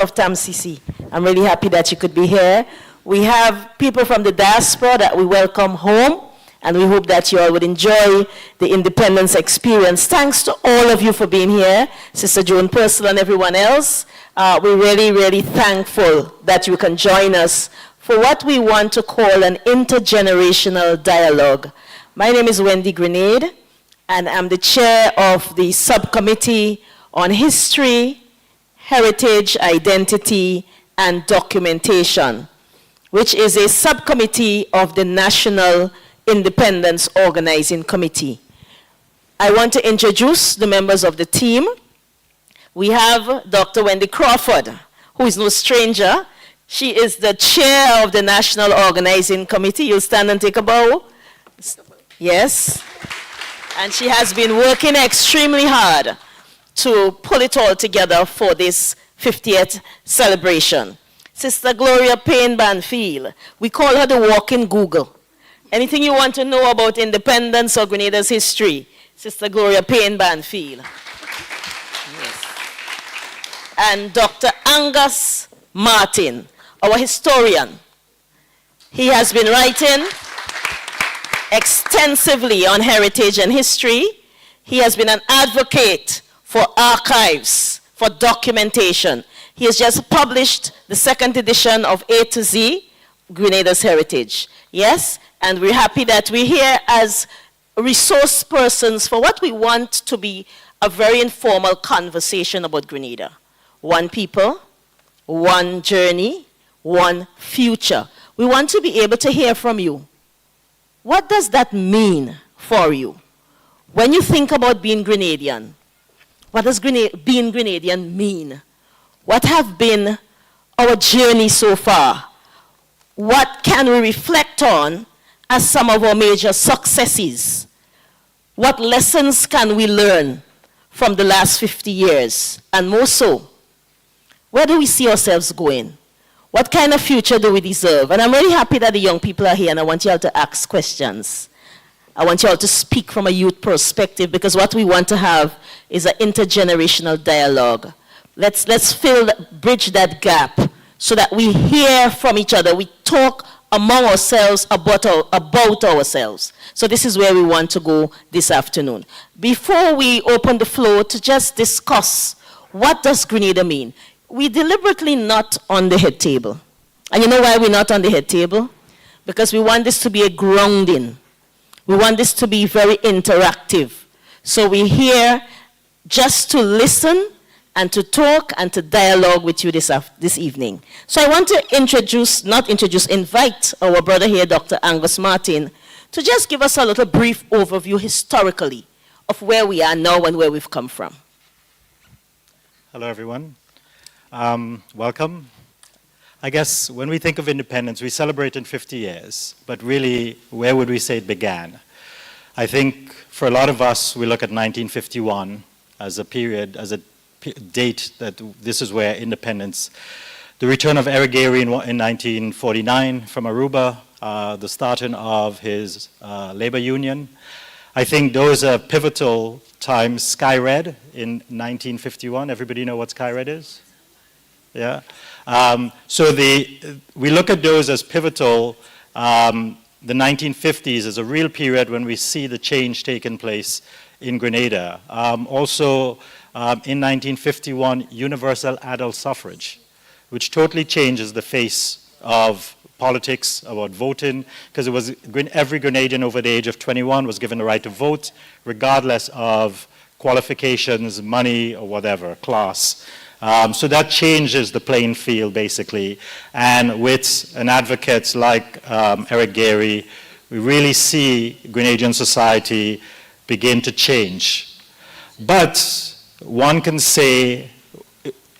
of TAMCC. I'm really happy that you could be here. We have people from the diaspora that we welcome home, and we hope that you all would enjoy the independence experience. Thanks to all of you for being here, Sister Joan Purcell and everyone else. We're really, really thankful that you can join us for what we want to call an intergenerational dialogue. My name is Wendy Grenada, and I'm the chair of the subcommittee on history, heritage, identity, and documentation, which is a subcommittee of the National Independence Organizing Committee. I want to introduce the members of the team. We have Dr. Wendy Crawford, who is no stranger. She is the chair of the National Organizing Committee. You'll stand and take a bow. Yes. And she has been working extremely hard to pull it all together for this 50th celebration. Sister Gloria Payne Banfield, we call her the walking Google. Anything you want to know about independence or Grenada's history, Sister Gloria Payne Banfield. Yes. And Dr. Angus Martin, our historian. He has been writing extensively on heritage and history. He has been an advocate for archives, for documentation. He has just published the second edition of A to Z, Grenada's Heritage. Yes, and we're happy that we're here as resource persons for what we want to be a very informal conversation about Grenada. One people, one journey, one future. We want to be able to hear from you. What does that mean for you? When you think about being Grenadian, what does being Grenadian mean? What have been our journey so far? What can we reflect on as some of our major successes? What lessons can we learn from the last 50 years? And more so, where do we see ourselves going? What kind of future do we deserve? And I'm really happy that the young people are here, and I want you all to ask questions. I want you all to speak from a youth perspective, because what we want to have is an intergenerational dialogue. Let's bridge that gap so that we hear from each other. We talk among ourselves about ourselves. So this is where we want to go this afternoon. Before we open the floor to just discuss what does Grenada mean, we deliberately not on the head table. And you know why we're not on the head table? Because we want this to be a grounding. We want this to be very interactive. So we're here just to listen and to talk and to dialogue with you this evening. So I want to invite our brother here, Dr. Angus Martin, to just give us a little brief overview historically of where we are now and where we've come from. Hello, everyone. Welcome. I guess when we think of independence, we celebrate in 50 years, but really, where would we say it began? I think for a lot of us, we look at 1951 as a period, as a date that this is where independence, the return of Eric Gairy in 1949 from Aruba, the starting of his labor union. I think those are pivotal times. Sky Red in 1951. Everybody know what Sky Red is? Yeah. So we look at those as pivotal. The 1950s is a real period when we see the change taking place in Grenada. Also, in 1951, universal adult suffrage, which totally changes the face of politics, about voting, because it was every Grenadian over the age of 21 was given the right to vote, regardless of qualifications, money, or whatever, class. So that changes the playing field, basically. And with an advocate like Eric Gairy, we really see Grenadian society begin to change. But one can say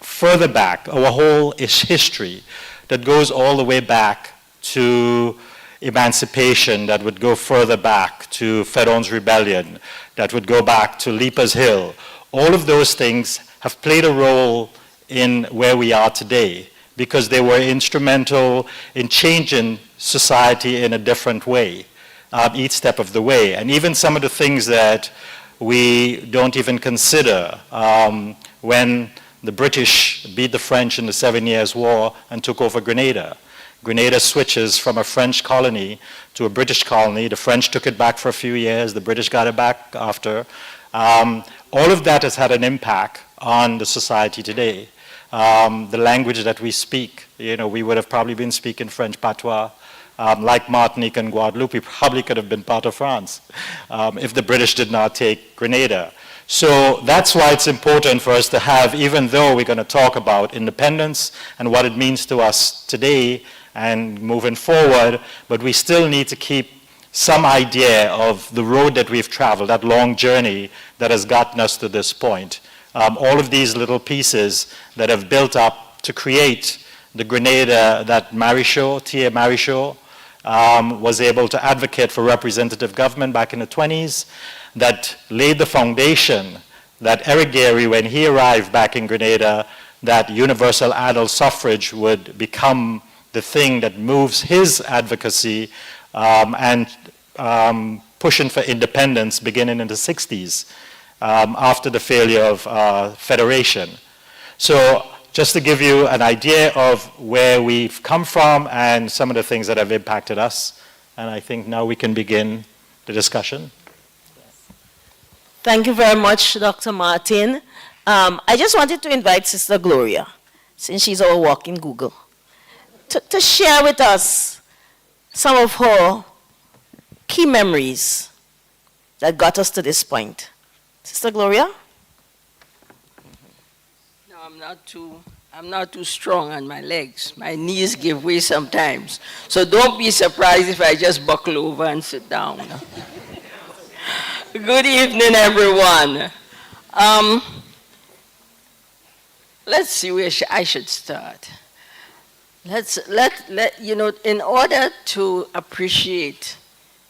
further back, our whole history that goes all the way back to emancipation, that would go further back to Fedon's Rebellion, that would go back to Leaper's Hill. All of those things have played a role in where we are today because they were instrumental in changing society in a different way, each step of the way. And even some of the things that we don't even consider when the British beat the French in the 7 Years' War and took over Grenada. Grenada switches from a French colony to a British colony. The French took it back for a few years. The British got it back after. All of that has had an impact on the society today. The language that we speak, we would have probably been speaking French patois. Like Martinique and Guadeloupe, probably could have been part of France if the British did not take Grenada. So that's why it's important for us to have, even though we're going to talk about independence and what it means to us today and moving forward, but we still need to keep some idea of the road that we've traveled, that long journey that has gotten us to this point. All of these little pieces that have built up to create the Grenada that Tia Marichaud was able to advocate for representative government back in the 20s, that laid the foundation that Eric Gary, when he arrived back in Grenada, that universal adult suffrage would become the thing that moves his advocacy and pushing for independence beginning in the 60s after the failure of federation. So just to give you an idea of where we've come from and some of the things that have impacted us. And I think now we can begin the discussion. Thank you very much, Dr. Martin. I just wanted to invite Sister Gloria, since she's our walking Google, to share with us some of her key memories that got us to this point. Sister Gloria? No, I'm not too strong on my legs. My knees give way sometimes. So don't be surprised if I just buckle over and sit down. Good evening, everyone. Let's see where I should start. In order to appreciate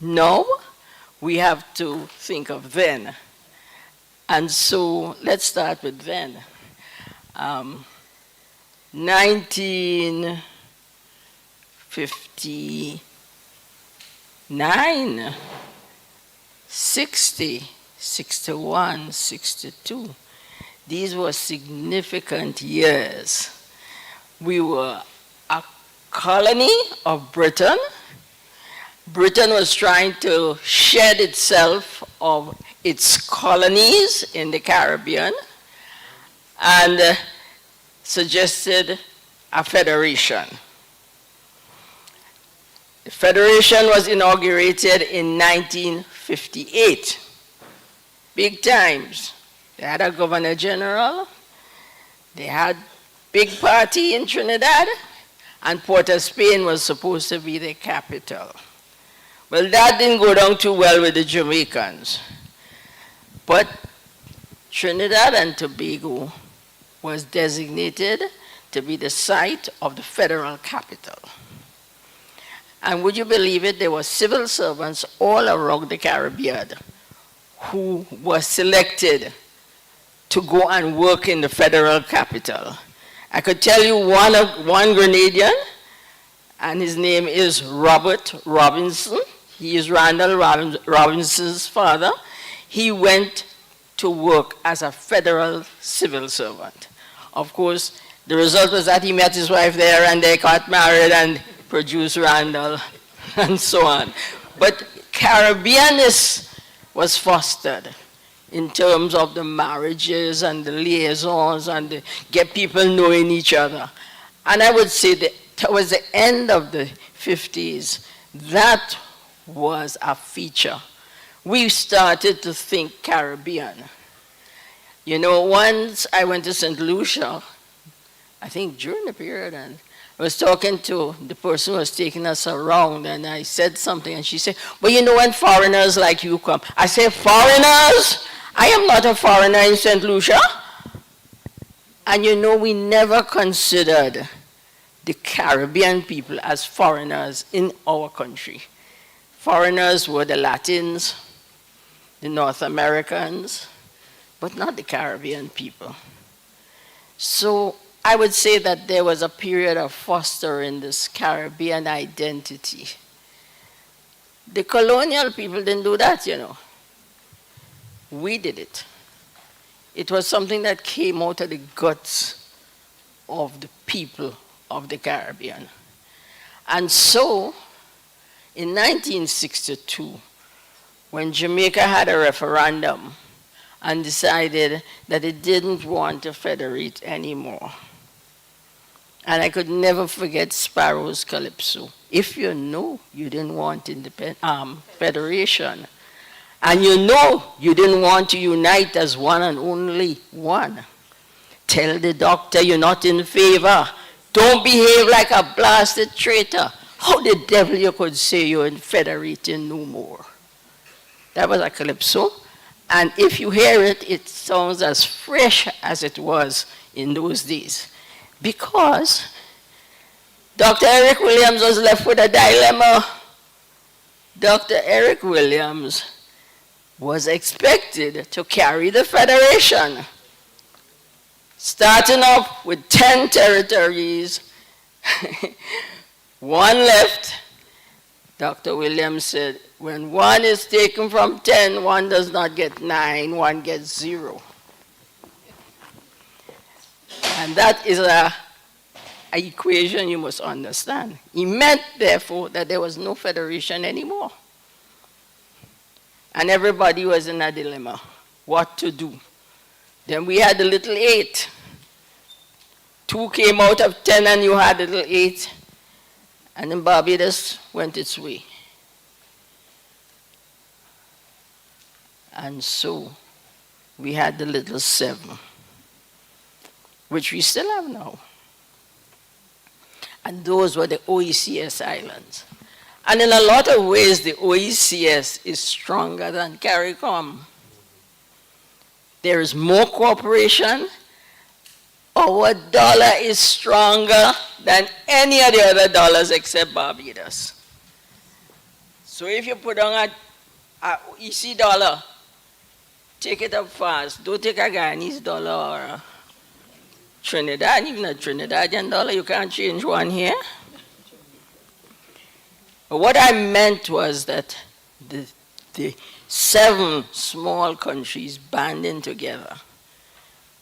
now, we have to think of then. And so let's start with then. 1959, 60, 61, 62. These were significant years. We were a colony of Britain. Britain was trying to shed itself of its colonies in the Caribbean and suggested a federation. The federation was inaugurated in 1958. Big times. They had a governor general, they had big party in Trinidad, and Port of Spain was supposed to be the capital. Well, that didn't go down too well with the Jamaicans. But Trinidad and Tobago was designated to be the site of the federal capital. And would you believe it, there were civil servants all around the Caribbean who were selected to go and work in the federal capital. I could tell you one Grenadian, and his name is Robert Robinson. He is Randall Robinson's father. He went to work as a federal civil servant. Of course, the result was that he met his wife there and they got married and produced Randall and so on. But Caribbeanness was fostered in terms of the marriages and the liaisons and get people knowing each other. And I would say that towards the end of the 50s, that was a feature. We started to think Caribbean. You know, once I went to St. Lucia, I think during the period, and I was talking to the person who was taking us around, and I said something, and she said, well, you know, when foreigners like you come. I said, foreigners? I am not a foreigner in St. Lucia. And you know, we never considered the Caribbean people as foreigners in our country. Foreigners were the Latins, the North Americans, but not the Caribbean people. So I would say that there was a period of fostering this Caribbean identity. The colonial people didn't do that, you know. We did it. It was something that came out of the guts of the people of the Caribbean. And so, in 1962, when Jamaica had a referendum and decided that it didn't want to federate anymore, and I could never forget Sparrow's Calypso. If you know you didn't want federation, and you know you didn't want to unite as one and only one, tell the doctor you're not in favor. Don't behave like a blasted traitor. How the devil you could say you're in federating no more? That was a Calypso. And if you hear it, it sounds as fresh as it was in those days. Because Dr. Eric Williams was left with a dilemma. Dr. Eric Williams was expected to carry the federation, starting off with 10 territories, one left. Dr. Williams said, when one is taken from 10, one does not get 9, one gets 0. And that is a equation you must understand. He meant, therefore, that there was no federation anymore. And everybody was in a dilemma, what to do. Then we had the little 8. 2 came out of 10 and you had the little 8. And then Barbados went its way. And so we had the little 7, which we still have now. And those were the OECS islands. And in a lot of ways, the OECS is stronger than CARICOM. There is more cooperation. Our dollar is stronger than any of the other dollars except Barbados. So if you put on a EC dollar, take it up fast. Don't take a Guyanese dollar or a Trinidad, even a Trinidadian dollar. You can't change one here. But what I meant was that the 7 small countries banding together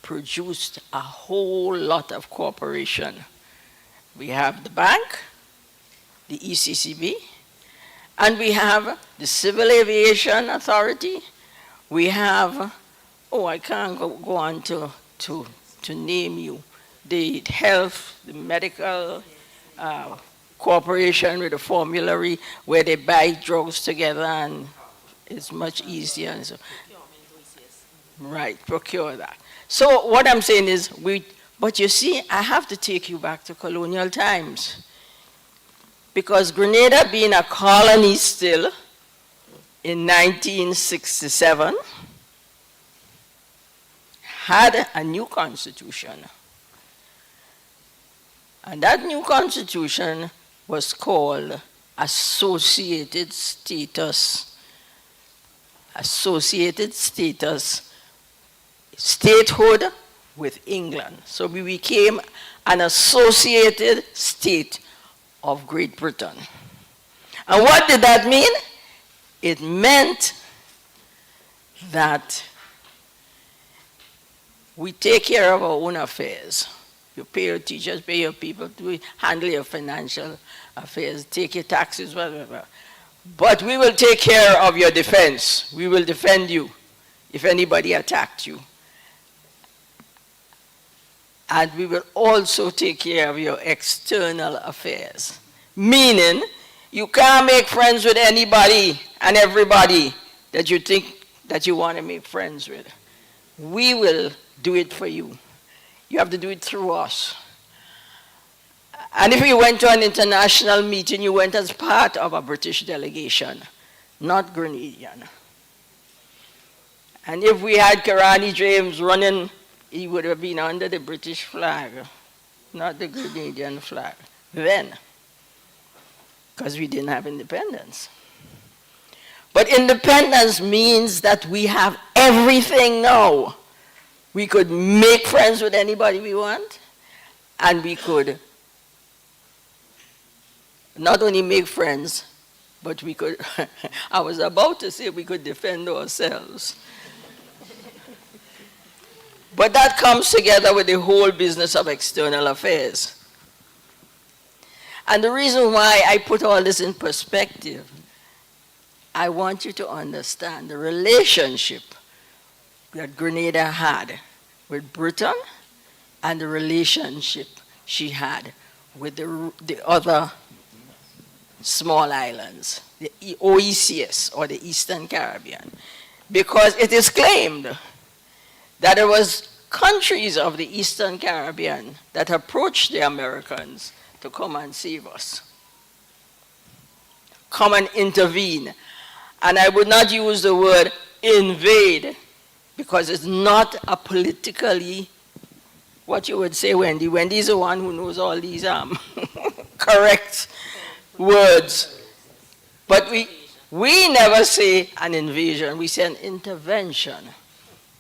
produced a whole lot of cooperation. We have the bank, the ECCB, and we have the Civil Aviation Authority. We have, I can't go on to name you, the health, the medical cooperation with the formulary where they buy drugs together and it's much easier. And so, right, procure that. So what I'm saying is, but you see, I have to take you back to colonial times. Because Grenada, being a colony still, in 1967, had a new constitution. And that new constitution was called Associated Status. Associated Status, statehood with England. So we became an associated state of Great Britain. And what did that mean? It meant that we take care of our own affairs. You pay your teachers, pay your people, to handle your financial affairs, take your taxes, whatever. But we will take care of your defense. We will defend you if anybody attacked you. And we will also take care of your external affairs. Meaning, you can't make friends with anybody and everybody that you think that you want to make friends with. We will do it for you. You have to do it through us. And if you went to an international meeting, you went as part of a British delegation, not Grenadian. And if we had Karani James running, he would have been under the British flag, not the Grenadian flag, then, because we didn't have independence. But independence means that we have everything now. We could make friends with anybody we want, and we could not only make friends, but we could, I was about to say we could defend ourselves. But that comes together with the whole business of external affairs. And the reason why I put all this in perspective, I want you to understand the relationship that Grenada had with Britain and the relationship she had with the other small islands, the OECS, or the Eastern Caribbean, because it is claimed that it was countries of the Eastern Caribbean that approached the Americans to come and save us, come and intervene. And I would not use the word invade, because it's not a politically, what you would say, Wendy. Wendy's the one who knows all these correct words. But we never say an invasion, we say an intervention,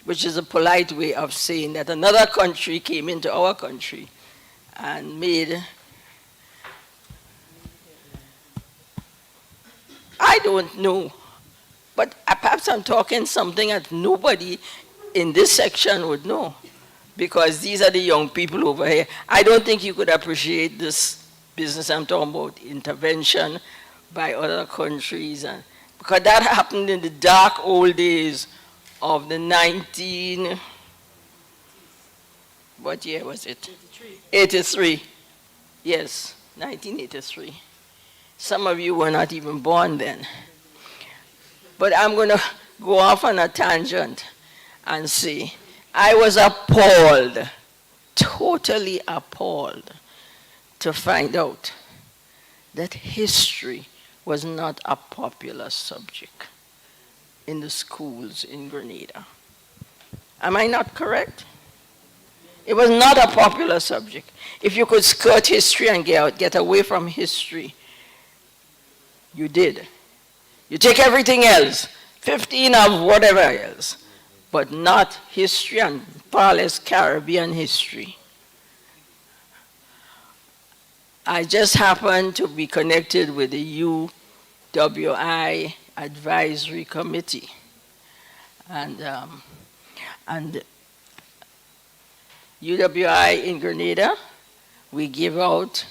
which is a polite way of saying that another country came into our country and made, I don't know, but perhaps I'm talking something that nobody in this section would know, because these are the young people over here. I don't think you could appreciate this business I'm talking about, intervention by other countries, and because that happened in the dark old days of the what year was it? 83. Yes, 1983. Some of you were not even born then. But I'm going to go off on a tangent and say, I was appalled, totally appalled, to find out that history was not a popular subject in the schools in Grenada. Am I not correct? It was not a popular subject. If you could skirt history and get away from history, you did. You take everything else, 15 of whatever else, but not history, and far less Caribbean history. I just happened to be connected with the UWI Advisory Committee. And UWI in Grenada, we give out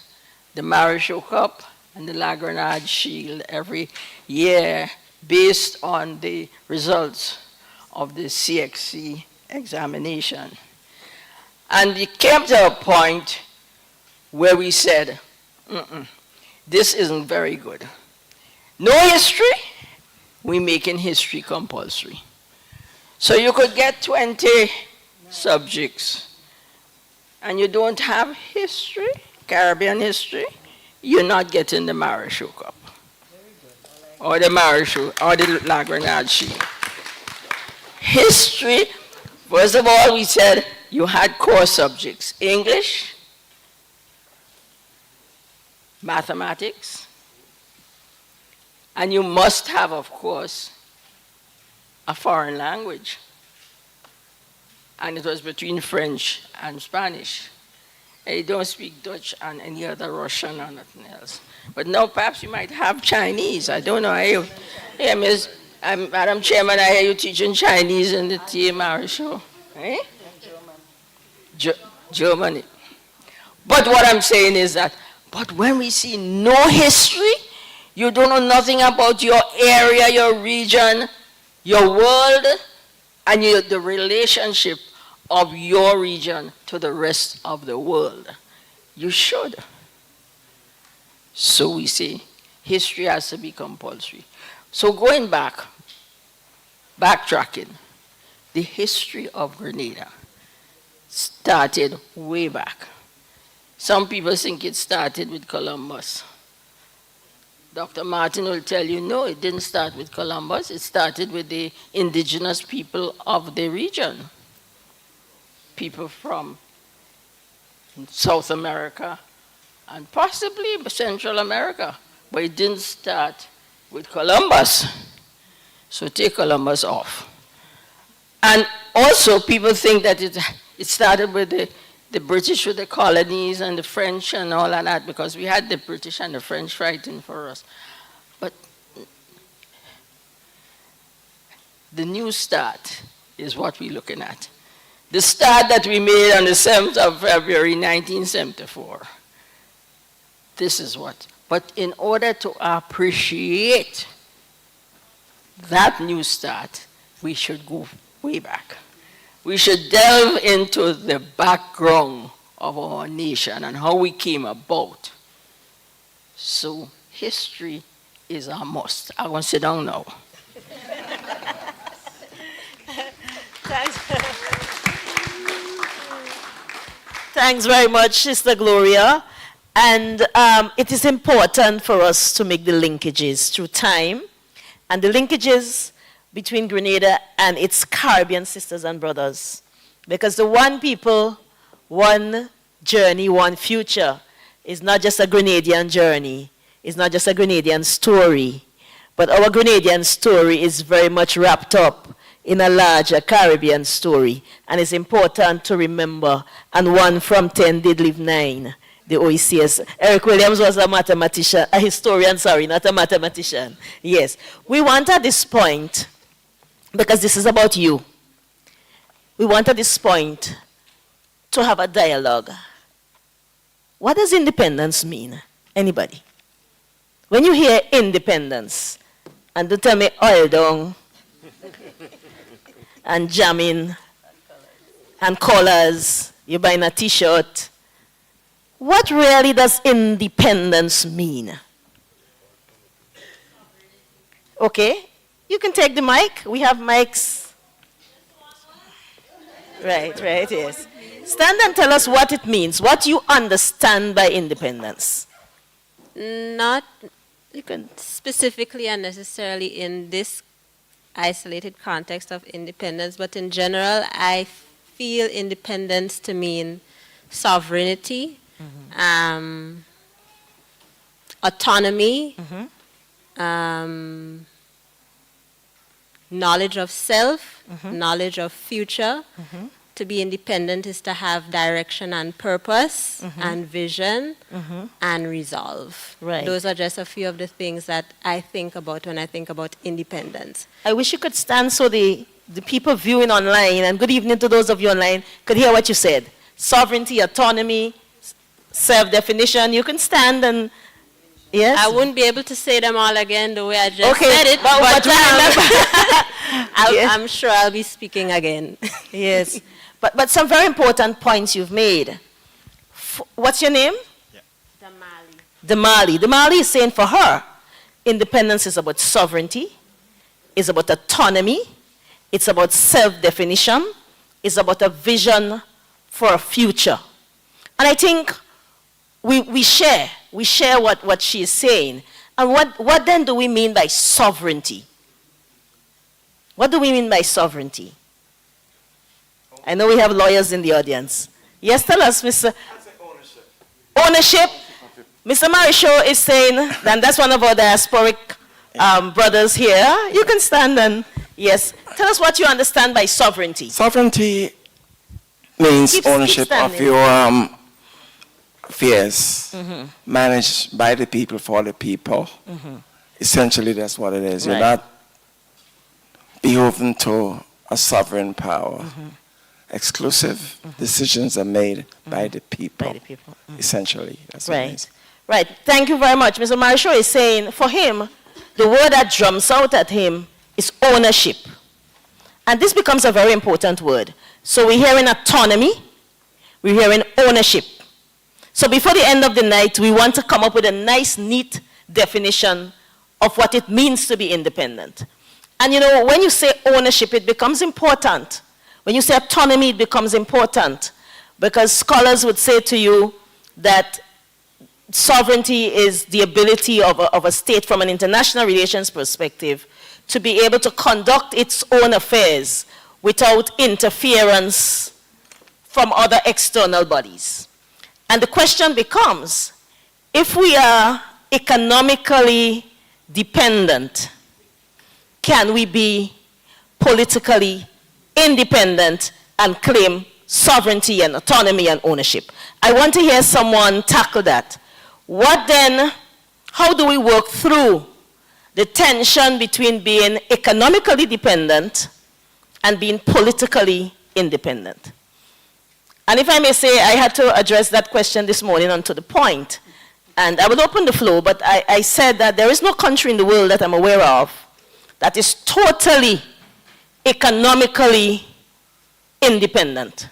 the Marichal Cup and the La Grenade Shield every year based on the results of the CXC examination. And it came to a point where we said, this isn't very good. No history, we're making history compulsory. So you could get 20 subjects and you don't have history, Caribbean history, you're not getting the Marichal Cup. Or the Marichal, or the La Grenade Shield. History, first of all, we said you had core subjects: English, mathematics, and you must have, of course, a foreign language. And it was between French and Spanish. And you don't speak Dutch and any other Russian or nothing else. But now perhaps you might have Chinese. I don't know. Yeah, Madam Chairman, I hear you teaching Chinese in the TMR show. Eh? Germany. But what I'm saying is that, but when we see no history, you don't know nothing about your area, your region, your world, and the relationship of your region to the rest of the world. You should. So we say history has to be compulsory. So going back, backtracking, the history of Grenada started way back. Some people think it started with Columbus. Dr. Martin will tell you, no, it didn't start with Columbus. It started with the indigenous people of the region. People from South America and possibly Central America. But it didn't start with Columbus. So take Columbus off. And also people think that it started with the British with the colonies and the French and all of that, because we had the British and the French fighting for us. But the new start is what we're looking at. the start that we made on the 7th of February 1974. This is what. But in order to appreciate that new start, we should go way back. We should delve into the background of our nation and how we came about. So history is a must. I'm going to sit down now. Thanks very much, Sister Gloria. And it is important for us to make the linkages through time and the linkages between Grenada and its Caribbean sisters and brothers. Because the one people, one journey, one future is not just a Grenadian journey. It's not just a Grenadian story. But our Grenadian story is very much wrapped up in a larger Caribbean story. And it's important to remember, and 1 from 10 did leave 9. The OECS. Eric Williams was a mathematician, a historian, sorry, not a mathematician. Yes. We want at this point, because this is about you, we want at this point to have a dialogue. What does independence mean? Anybody? When you hear independence, and don't tell me oil down, and jamming, and collars, you're buying a t-shirt, what really does independence mean? Okay, you can take the mic. We have mics. Right, yes. Stand and tell us what it means, what you understand by independence. Not specifically and necessarily in this isolated context of independence, but in general, I feel independence to mean sovereignty, autonomy, knowledge of self, knowledge of future. To be independent is to have direction and purpose and vision and resolve. Right. Those are just a few of the things that I think about when I think about independence. I wish you could stand so the people viewing online, and good evening to those of you online, could hear what you said. Sovereignty, autonomy, self-definition. You can stand and, yes? I wouldn't be able to say them all again the way I just said it, but I'm sure I'll be speaking again. Yes. But some very important points you've made. What's your name? Yeah. Damali. Damali is saying for her, independence is about sovereignty, it's about autonomy, it's about self-definition, it's about a vision for a future. And I think we share what she is saying. And what then do we mean by sovereignty? What do we mean by sovereignty? I know we have lawyers in the audience. Yes, tell us, Mr. Ownership. Ownership. Mr. Marisho is saying, and that's one of our diasporic brothers here. You can stand and, yes. Tell us what you understand by sovereignty. Sovereignty means ownership of your affairs managed by the people for the people. Essentially, that's what it is. Right. You're not beholden to a sovereign power. Exclusive decisions are made by the people. By the people. Essentially, that's what it is. Right. Thank you very much. Mr. Marisho is saying, for him, the word that jumps out at him is ownership. And this becomes a very important word. So we're hearing autonomy, we're hearing ownership. So before the end of the night, we want to come up with a nice, neat definition of what it means to be independent. And you know, when you say ownership, it becomes important. When you say autonomy, it becomes important. Because scholars would say to you that sovereignty is the ability of a state from an international relations perspective to be able to conduct its own affairs without interference from other external bodies. And the question becomes, if we are economically dependent, can we be politically independent and claim sovereignty and autonomy and ownership? I want to hear someone tackle that. What then, how do we work through the tension between being economically dependent and being politically independent? And if I may say, I had to address that question this morning onto the point. And I will open the floor, but I said that there is no country in the world that I'm aware of that is totally economically independent.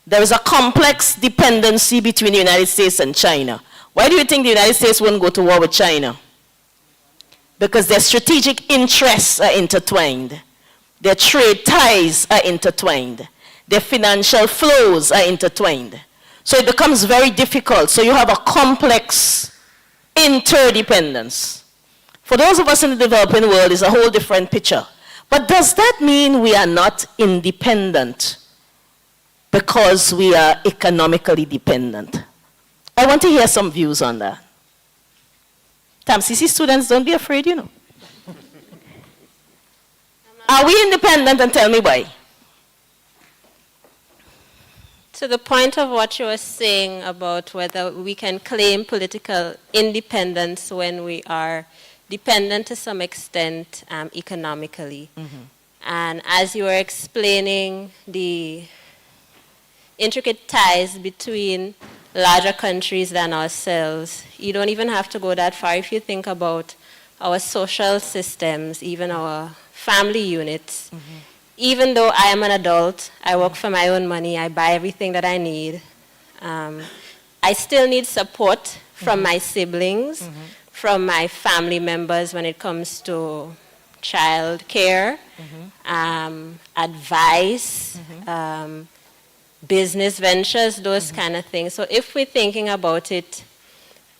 There is a complex dependency between the United States and China. Why do you think the United States wouldn't go to war with China? Because their strategic interests are intertwined. Their trade ties are intertwined. Their financial flows are intertwined. So it becomes very difficult. So you have a complex interdependence. For those of us in the developing world, it's a whole different picture. But does that mean we are not independent because we are economically dependent? I want to hear some views on that. TAMCC students, don't be afraid, you know. Are we independent, and tell me why? To the point of what you were saying about whether we can claim political independence when we are dependent to some extent economically. And as you were explaining the intricate ties between larger countries than ourselves, you don't even have to go that far. If you think about our social systems, even our family units, even though I am an adult, I work for my own money, I buy everything that I need, I still need support from my siblings, from my family members when it comes to child care, advice, business ventures, those kind of things. So if we're thinking about it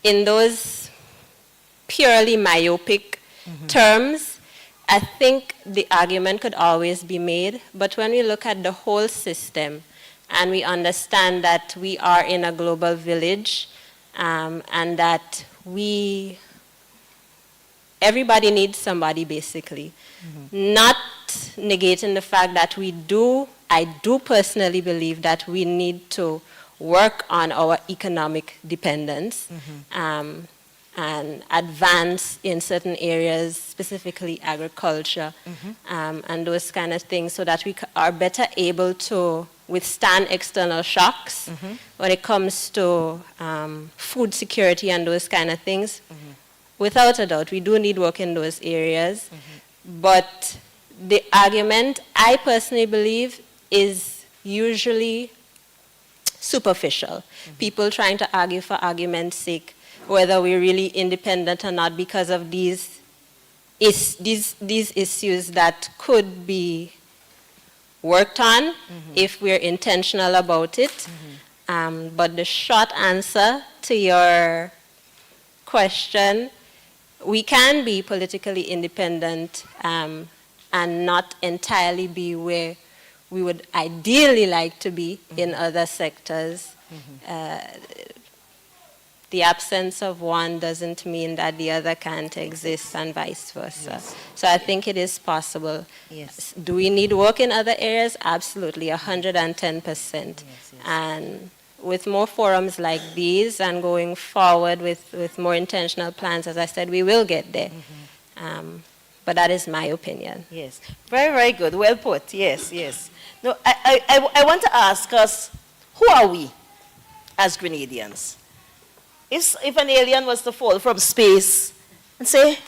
in those purely myopic terms, I think the argument could always be made. But when we look at the whole system and we understand that we are in a global village and that everybody needs somebody basically, not negating the fact that I do personally believe that we need to work on our economic dependence and advance in certain areas, specifically agriculture and those kind of things, so that we are better able to withstand external shocks when it comes to food security and those kind of things. Without a doubt, we do need work in those areas. But the argument, I personally believe, is usually superficial. People trying to argue for argument's sake, whether we're really independent or not because of these issues that could be worked on if we're intentional about it. But the short answer to your question, we can be politically independent and not entirely be where we would ideally like to be in other sectors. The absence of one doesn't mean that the other can't exist and vice versa. Yes. So I think it is possible. Yes. Do we need work in other areas? Absolutely, 110%. Yes. And with more forums like these and going forward with more intentional plans, as I said, we will get there. But that is my opinion. Yes, very, very good. Well put. Yes, yes. No, I want to ask us, who are we as Grenadians? If an alien was to fall from space and say,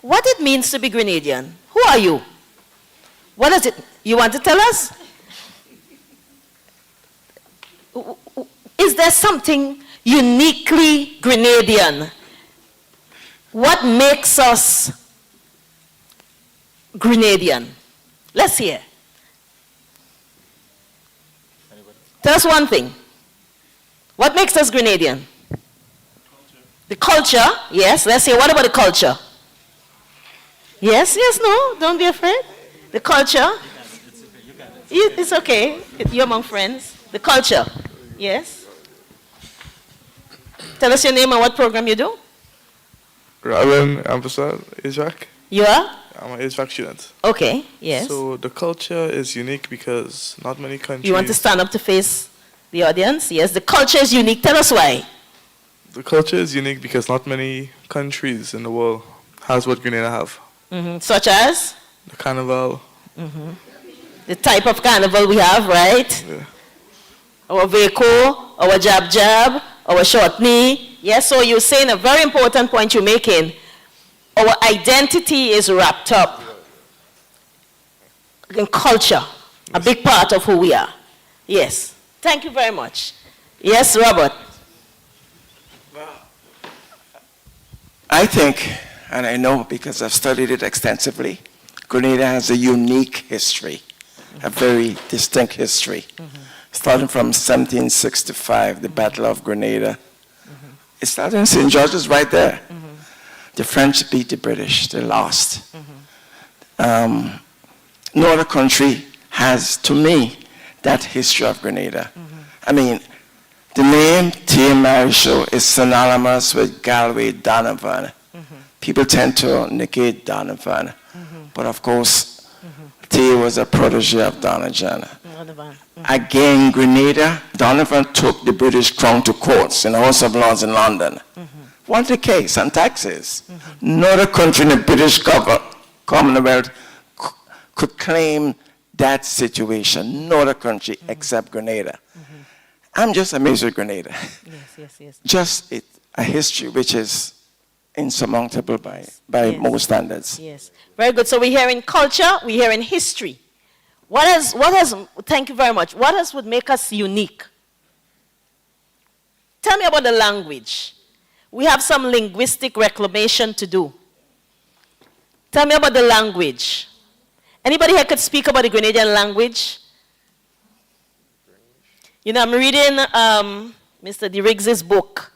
what it means to be Grenadian? Who are you? What is it? You want to tell us? Is there something uniquely Grenadian? What makes us Grenadian? Let's hear. Tell us one thing. What makes us Grenadian? The culture, yes. Let's hear. What about the culture? Yes, yes, no, don't be afraid. The culture. It's okay. You're among friends. The culture, yes. Tell us your name and what program you do. Robin Ampersand, HVAC. You are? I'm an HVAC student. Okay, yes. So the culture is unique because not many countries... You want to stand up to face the audience? Yes, the culture is unique. Tell us why. The culture is unique because not many countries in the world has what Grenada have. Such as? The carnival. The type of carnival we have, right? Yeah. our Veko, our Jab Jab, our Short Knee. Yes, so you're saying a very important point you're making. Our identity is wrapped up in culture, a big part of who we are. Yes. Thank you very much. Yes, Robert. I think, and I know because I've studied it extensively, Grenada has a unique history, a very distinct history. Starting from 1765, the Battle of Grenada. It started in St. George's right there. The French beat the British, they lost. No other country has, to me, that history of Grenada. I mean, the name T. Marichaud is synonymous with Galway Donovan. People tend to negate Donovan, but of course, T. was a protege of Donovan. Again, Grenada, Donovan took the British crown to courts in the House of Lords in London. Won the case on taxes. No other country in the British Commonwealth could claim that situation. No other country except Grenada. I'm just amazed with Grenada. Yes. Just a history which is insurmountable by most standards. Yes. Very good. So we're hearing culture, we're hearing history. Thank you very much. What else would make us unique? Tell me about the language. We have some linguistic reclamation to do. Tell me about the language. Anybody here could speak about the Grenadian language? You know, I'm reading Mr. D. Riggs's book,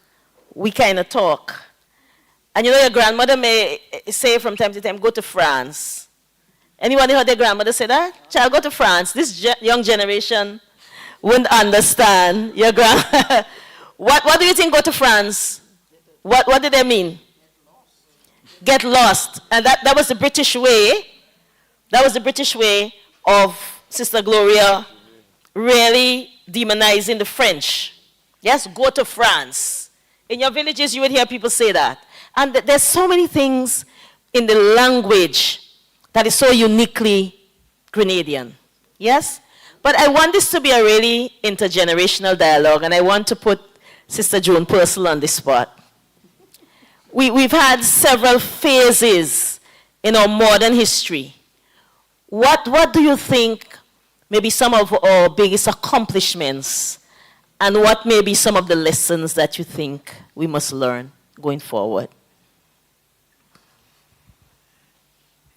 We Kinda Talk. And you know, your grandmother may say from time to time, go to France. Anybody heard their grandmother say that? Child, go to France. This young generation wouldn't understand your grand. What do you think, go to France? What did they mean? Get lost. And that was the British way. That was the British way of Sister Gloria really demonizing the French. Yes, go to France. In your villages, you would hear people say that. And there's so many things in the language that is so uniquely Grenadian. Yes? But I want this to be a really intergenerational dialogue, and I want to put Sister Joan Purcell on the spot. We've had several phases in our modern history. What do you think maybe some of our biggest accomplishments, and what may be some of the lessons that you think we must learn going forward?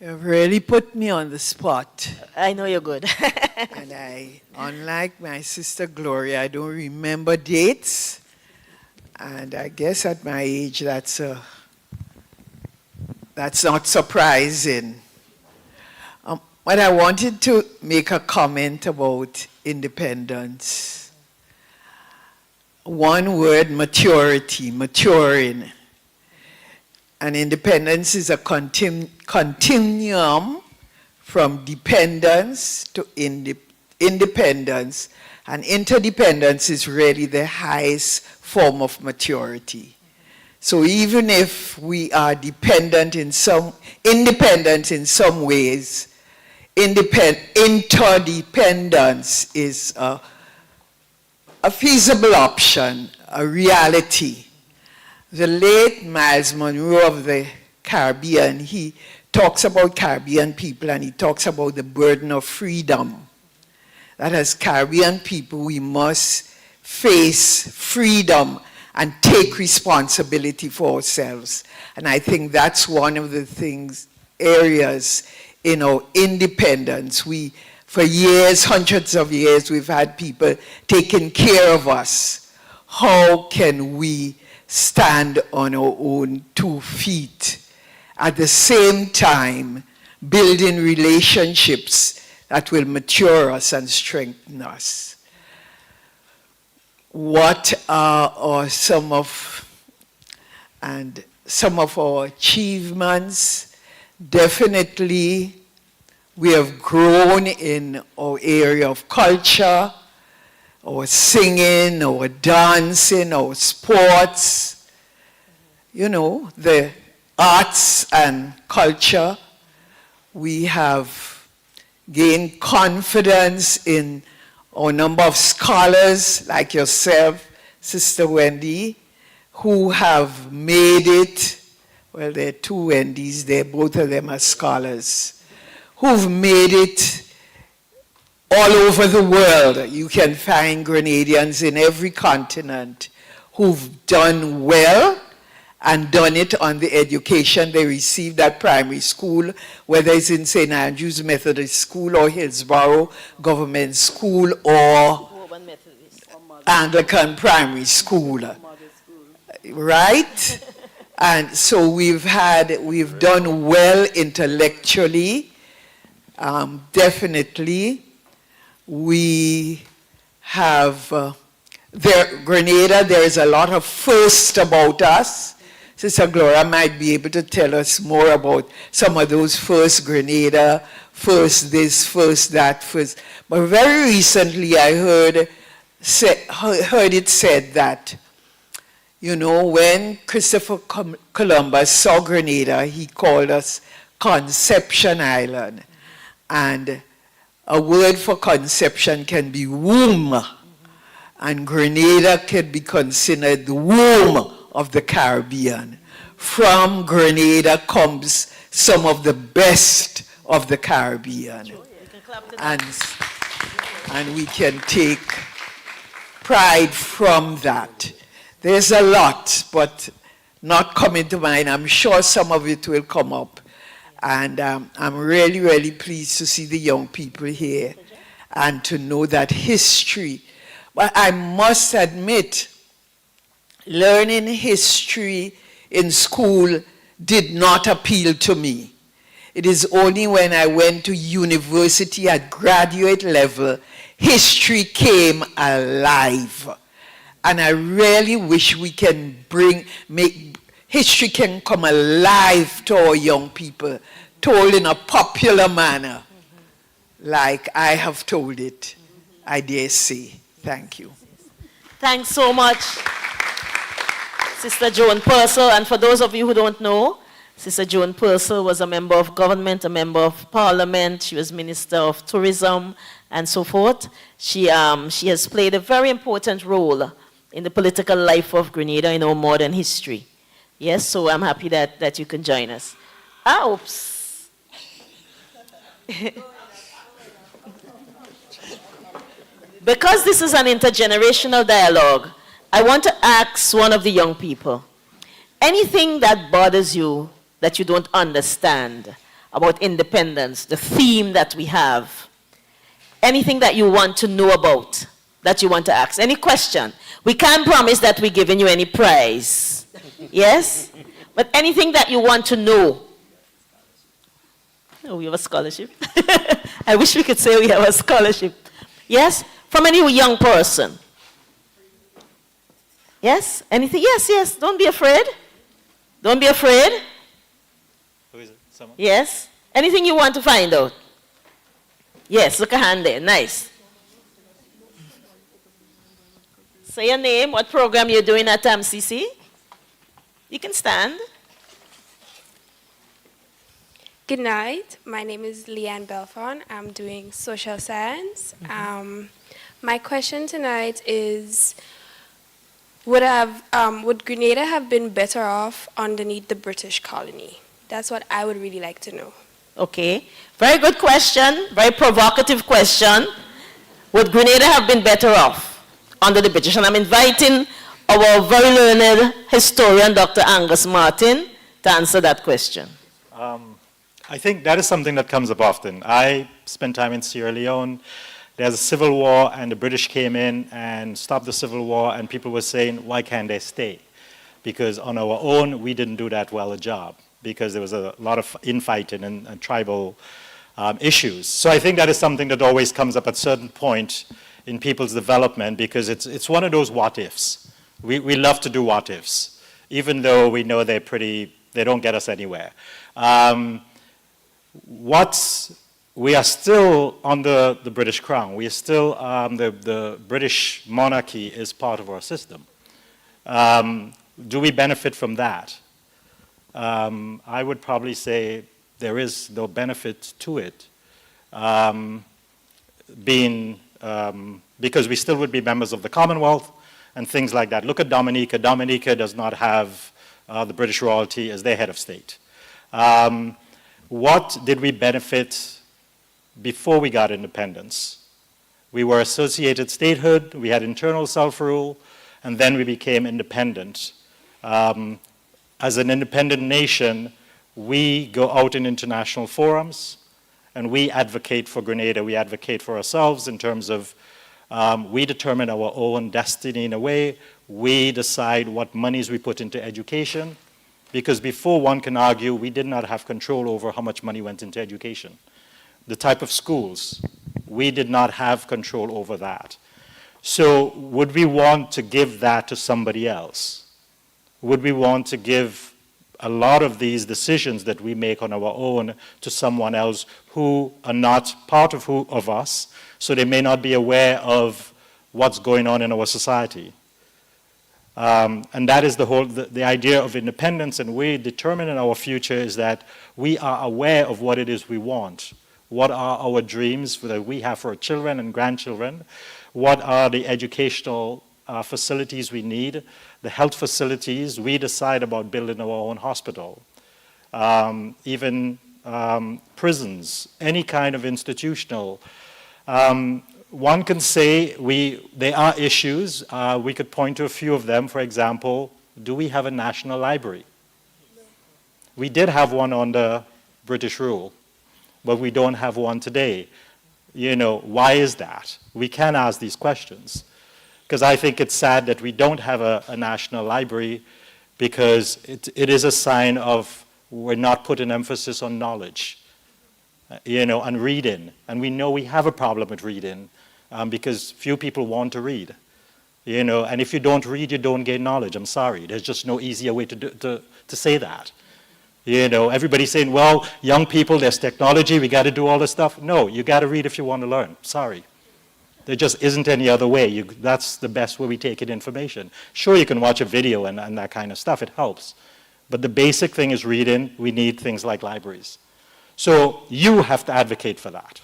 You've really put me on the spot. I know you're good. And unlike my sister Gloria, I don't remember dates. And I guess at my age, that's not surprising. But I wanted to make a comment about independence. One word, maturity, maturing. And independence is a continuum from dependence to independence. And interdependence is really the highest form of maturity. So even if we are independent in some ways, interdependence is a feasible option, a reality. The late Miles Monroe of the Caribbean, he talks about Caribbean people, and he talks about the burden of freedom. That as Caribbean people, we must face freedom and take responsibility for ourselves. And I think that's one of the areas in our independence. For years, hundreds of years, we've had people taking care of us. How can we stand on our own 2 feet, at the same time building relationships that will mature us and strengthen us? What are some of our achievements? Definitely, we have grown in our area of culture, our singing, our dancing, our sports, the arts and culture. We have gained confidence in or a number of scholars like yourself, Sister Wendy, who have made it. Well, there are two Wendys there, both of them are scholars, who've made it all over the world. You can find Grenadians in every continent who've done well and done it on the education they received at primary school, whether it's in St. Andrew's Methodist School or Hillsborough Government School or Anglican Primary School. Right? And so we've done well intellectually, definitely. We have, Grenada, there is a lot of first about us. Sister Gloria might be able to tell us more about some of those first Grenada, first this, first that, first. But very recently I heard it said that, you know, when Christopher Columbus saw Grenada, he called us Conception Island. And a word for conception can be womb. And Grenada can be considered the womb of the Caribbean. From Grenada comes some of the best of the Caribbean. And we can take pride from that. There's a lot, but not coming to mind. I'm sure some of it will come up. And I'm really, really pleased to see the young people here and to know that history. But I must admit, learning history in school did not appeal to me. It is only when I went to university at graduate level, history came alive. And I really wish we can make history can come alive to our young people, told in a popular manner, like I have told it, I dare say. Thank you. Thanks so much, Sister Joan Purcell. And for those of you who don't know, Sister Joan Purcell was a member of government, a member of parliament. She was Minister of Tourism and so forth. She has played a very important role in the political life of Grenada in our modern history. Yes, so I'm happy that you can join us. Oops. Because this is an intergenerational dialogue, I want to ask one of the young people, anything that bothers you that you don't understand about independence, the theme that we have, anything that you want to know about, that you want to ask, any question. We can't promise that we're giving you any prize, yes? But anything that you want to know. Oh, we have a scholarship. I wish we could say we have a scholarship. Yes? From any young person. Yes? Anything? Yes, yes. Don't be afraid. Don't be afraid. Who is it? Someone? Yes? Anything you want to find out? Yes, look a hand there. Nice. Say your name, what program you're doing at MCC. You can stand. Good night. My name is Leanne Belfon. I'm doing social science. My question tonight is, would Grenada have been better off underneath the British colony? That's what I would really like to know. Okay. Very good question. Very provocative question. Would Grenada have been better off under the British? And I'm inviting our very learned historian, Dr. Angus Martin, to answer that question. I think that is something that comes up often. I spent time in Sierra Leone. There's a civil war, and the British came in and stopped the civil war, and people were saying, why can't they stay? Because on our own, we didn't do that well a job, because there was a lot of infighting and tribal issues. So I think that is something that always comes up at a certain point in people's development, because it's one of those what-ifs. We love to do what-ifs, even though we know they don't get us anywhere. We are still under the British Crown. We are still, the British monarchy is part of our system. Do we benefit from that? I would probably say there is no benefit to it being because we still would be members of the Commonwealth and things like that. Look at Dominica. Dominica does not have the British royalty as their head of state. What did we benefit before we got independence? We were associated statehood, we had internal self-rule, and then we became independent. As an independent nation, we go out in international forums, and we advocate for Grenada. We advocate for ourselves in terms of we determine our own destiny in a way. We decide what monies we put into education, because before one can argue, we did not have control over how much money went into education. The type of schools, we did not have control over that. So would we want to give that to somebody else? Would we want to give a lot of these decisions that we make on our own to someone else who are not part of us, so they may not be aware of what's going on in our society? And that is the idea of independence, and we determine in our future is that we are aware of what it is we want. What are our dreams that we have for our children and grandchildren? What are the educational facilities we need? The health facilities, we decide about building our own hospital. Even prisons, any kind of institutional. One can say there are issues. We could point to a few of them. For example, do we have a national library? We did have one under British rule, but we don't have one today. You know, why is that? We can ask these questions. Because I think it's sad that we don't have a national library, because it is a sign of we're not putting emphasis on knowledge, you know, and reading. And we know we have a problem with reading because few people want to read, you know, and if you don't read, you don't gain knowledge. I'm sorry. There's just no easier way to say that. You know, everybody's saying, well, young people, there's technology, we got to do all this stuff. No, you got to read if you want to learn. Sorry. There just isn't any other way. That's the best way we take in information. Sure, you can watch a video and that kind of stuff. It helps. But the basic thing is reading. We need things like libraries. So you have to advocate for that.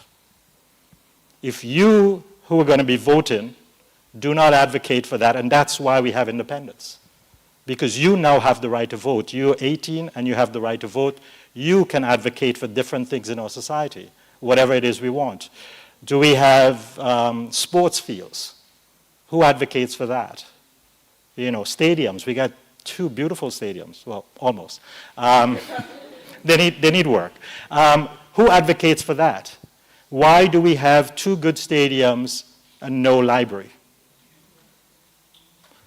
If you, who are going to be voting, do not advocate for that, and that's why we have independence. Because you now have the right to vote. You're 18 and you have the right to vote. You can advocate for different things in our society, whatever it is we want. Do we have sports fields? Who advocates for that? You know, stadiums. We got 2 beautiful stadiums. Well, almost. They need work. Who advocates for that? Why do we have 2 good stadiums and no library?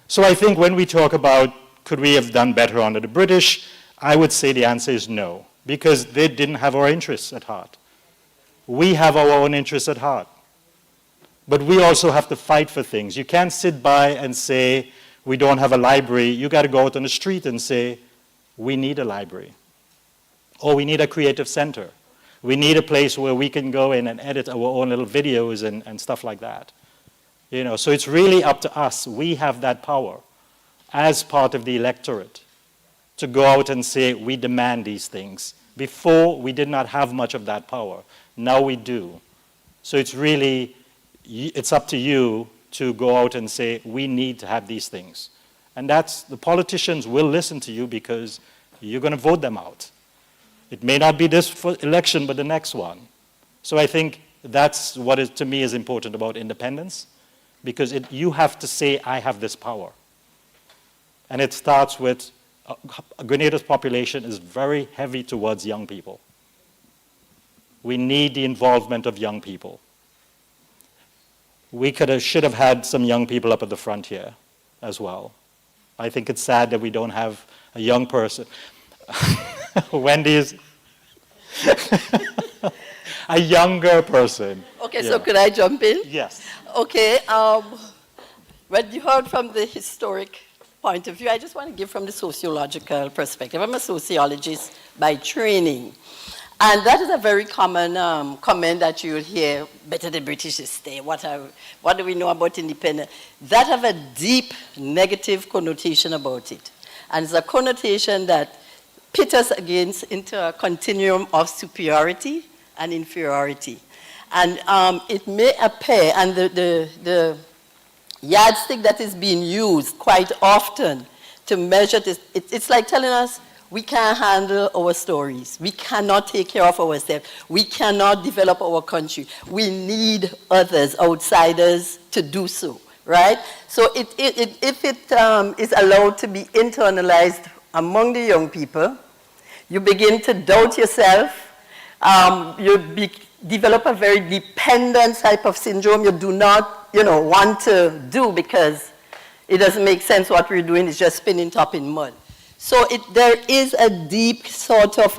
So I think when we talk about could we have done better under the British, I would say the answer is no, because they didn't have our interests at heart. We have our own interests at heart. But we also have to fight for things. You can't sit by and say, we don't have a library. You got to go out on the street and say, we need a library. Or we need a creative center. We need a place where we can go in and edit our own little videos and stuff like that. You know, so it's really up to us. We have that power as part of the electorate to go out and say, we demand these things. Before, we did not have much of that power. Now we do. So it's really, it's up to you to go out and say, we need to have these things. And that's, the politicians will listen to you because you're going to vote them out. It may not be this election, but the next one. So I think that's what is, to me is important about independence, because you have to say, I have this power. And it starts with, Grenada's population is very heavy towards young people. We need the involvement of young people. We should have had some young people up at the front here as well. I think it's sad that we don't have a young person. Wendy's a younger person. Okay, so could I jump in? Yes. Okay, when you heard from the historic point of view, I just want to give from the sociological perspective. I'm a sociologist by training. And that is a very common comment that you'll hear, better the British stay, what do we know about independence? That have a deep negative connotation about it. And it's a connotation that pits us into a continuum of superiority and inferiority. And it may appear, and the yardstick that is being used quite often to measure this, it's like telling us we can't handle our stories. We cannot take care of ourselves. We cannot develop our country. We need others, outsiders, to do so, right? So if it is allowed to be internalized among the young people, you begin to doubt yourself. Develop a very dependent type of syndrome you do not, want to do because it doesn't make sense what we're doing is just spinning top in mud. So there is a deep sort of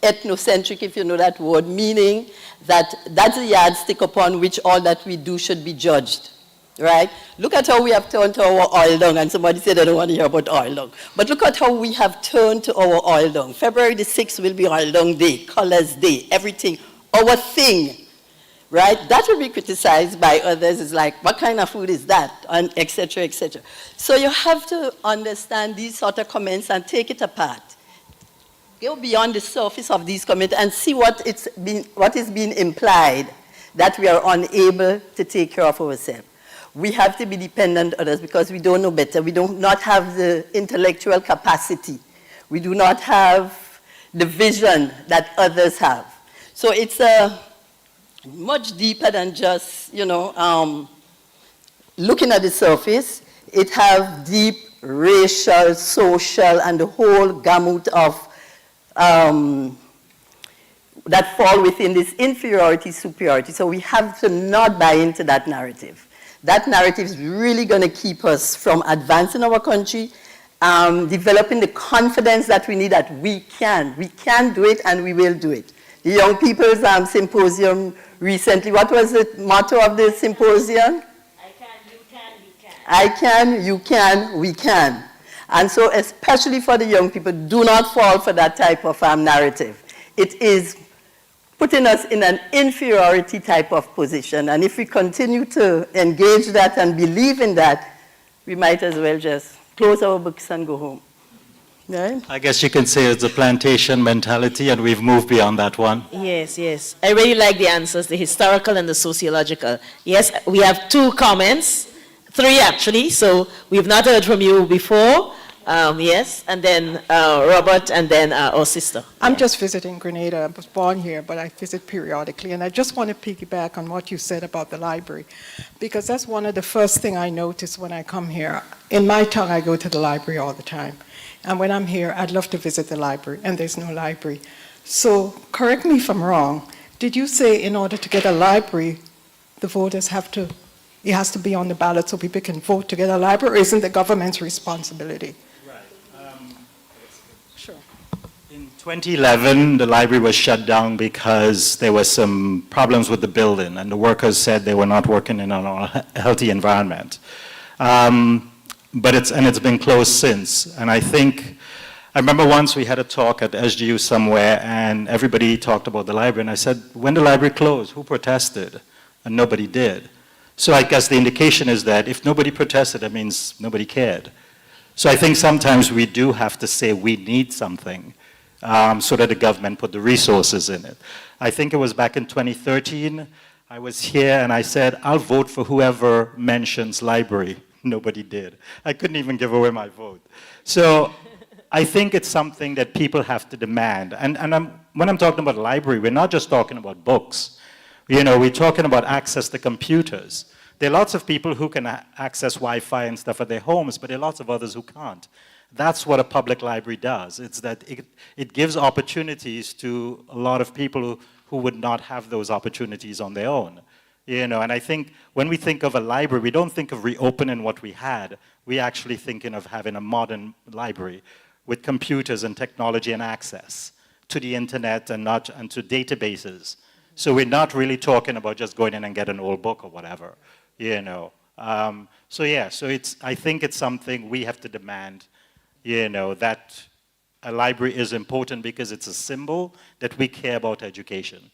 ethnocentric, if you know that word, meaning that that's a yardstick upon which all that we do should be judged, right? Look at how we have turned to our oil dung, and somebody said they don't want to hear about oil dung. But look at how we have turned to our oil dung. February the 6th will be oil dung day, colors day, everything, our thing, right? That will be criticized by others. It's like, what kind of food is that? And et cetera, et cetera. So you have to understand these sort of comments and take it apart. Go beyond the surface of these comments and see what is being implied that we are unable to take care of ourselves. We have to be dependent on others because we don't know better. We do not have the intellectual capacity. We do not have the vision that others have. So it's much deeper than just, looking at the surface. It has deep racial, social, and the whole gamut of that fall within this inferiority, superiority. So we have to not buy into that narrative. That narrative is really going to keep us from advancing our country, developing the confidence that we need that we can. We can do it and we will do it. The Young People's Symposium recently, what was the motto of the symposium? I can, you can, we can. I can, you can, we can. And so especially for the young people, do not fall for that type of narrative. It is putting us in an inferiority type of position. And if we continue to engage that and believe in that, we might as well just close our books and go home. Right? I guess you can say it's a plantation mentality, and we've moved beyond that one. Yes, yes. I really like the answers, the historical and the sociological. Yes, we have 2 comments, 3 actually, so we've not heard from you before. Yes, and then Robert, and then our sister. I'm just visiting Grenada. I was born here, but I visit periodically, and I just want to piggyback on what you said about the library, because that's one of the first things I notice when I come here. In my town, I go to the library all the time. And when I'm here, I'd love to visit the library, and there's no library. So correct me if I'm wrong. Did you say in order to get a library, the voters it has to be on the ballot so people can vote to get a library, or isn't the government's responsibility? Right. Sure. In 2011, the library was shut down because there were some problems with the building, and the workers said they were not working in a healthy environment. But it's been closed since. And I remember once we had a talk at SGU somewhere, and everybody talked about the library, and I said, when the library closed, who protested? And nobody did. So I guess the indication is that if nobody protested, that means nobody cared. So I think sometimes we do have to say we need something so that the government put the resources in it. I think it was back in 2013, I was here and I said, I'll vote for whoever mentions library. Nobody did. I couldn't even give away my vote. So I think it's something that people have to demand. And when I'm talking about library, we're not just talking about books. We're talking about access to computers. There are lots of people who can access Wi-Fi and stuff at their homes, but there are lots of others who can't. That's what a public library does. It's that it gives opportunities to a lot of people who would not have those opportunities on their own. And I think when we think of a library, we don't think of reopening what we had. We're actually thinking of having a modern library with computers and technology and access to the internet and to databases. So we're not really talking about just going in and get an old book or whatever, So I think it's something we have to demand, that a library is important because it's a symbol that we care about education.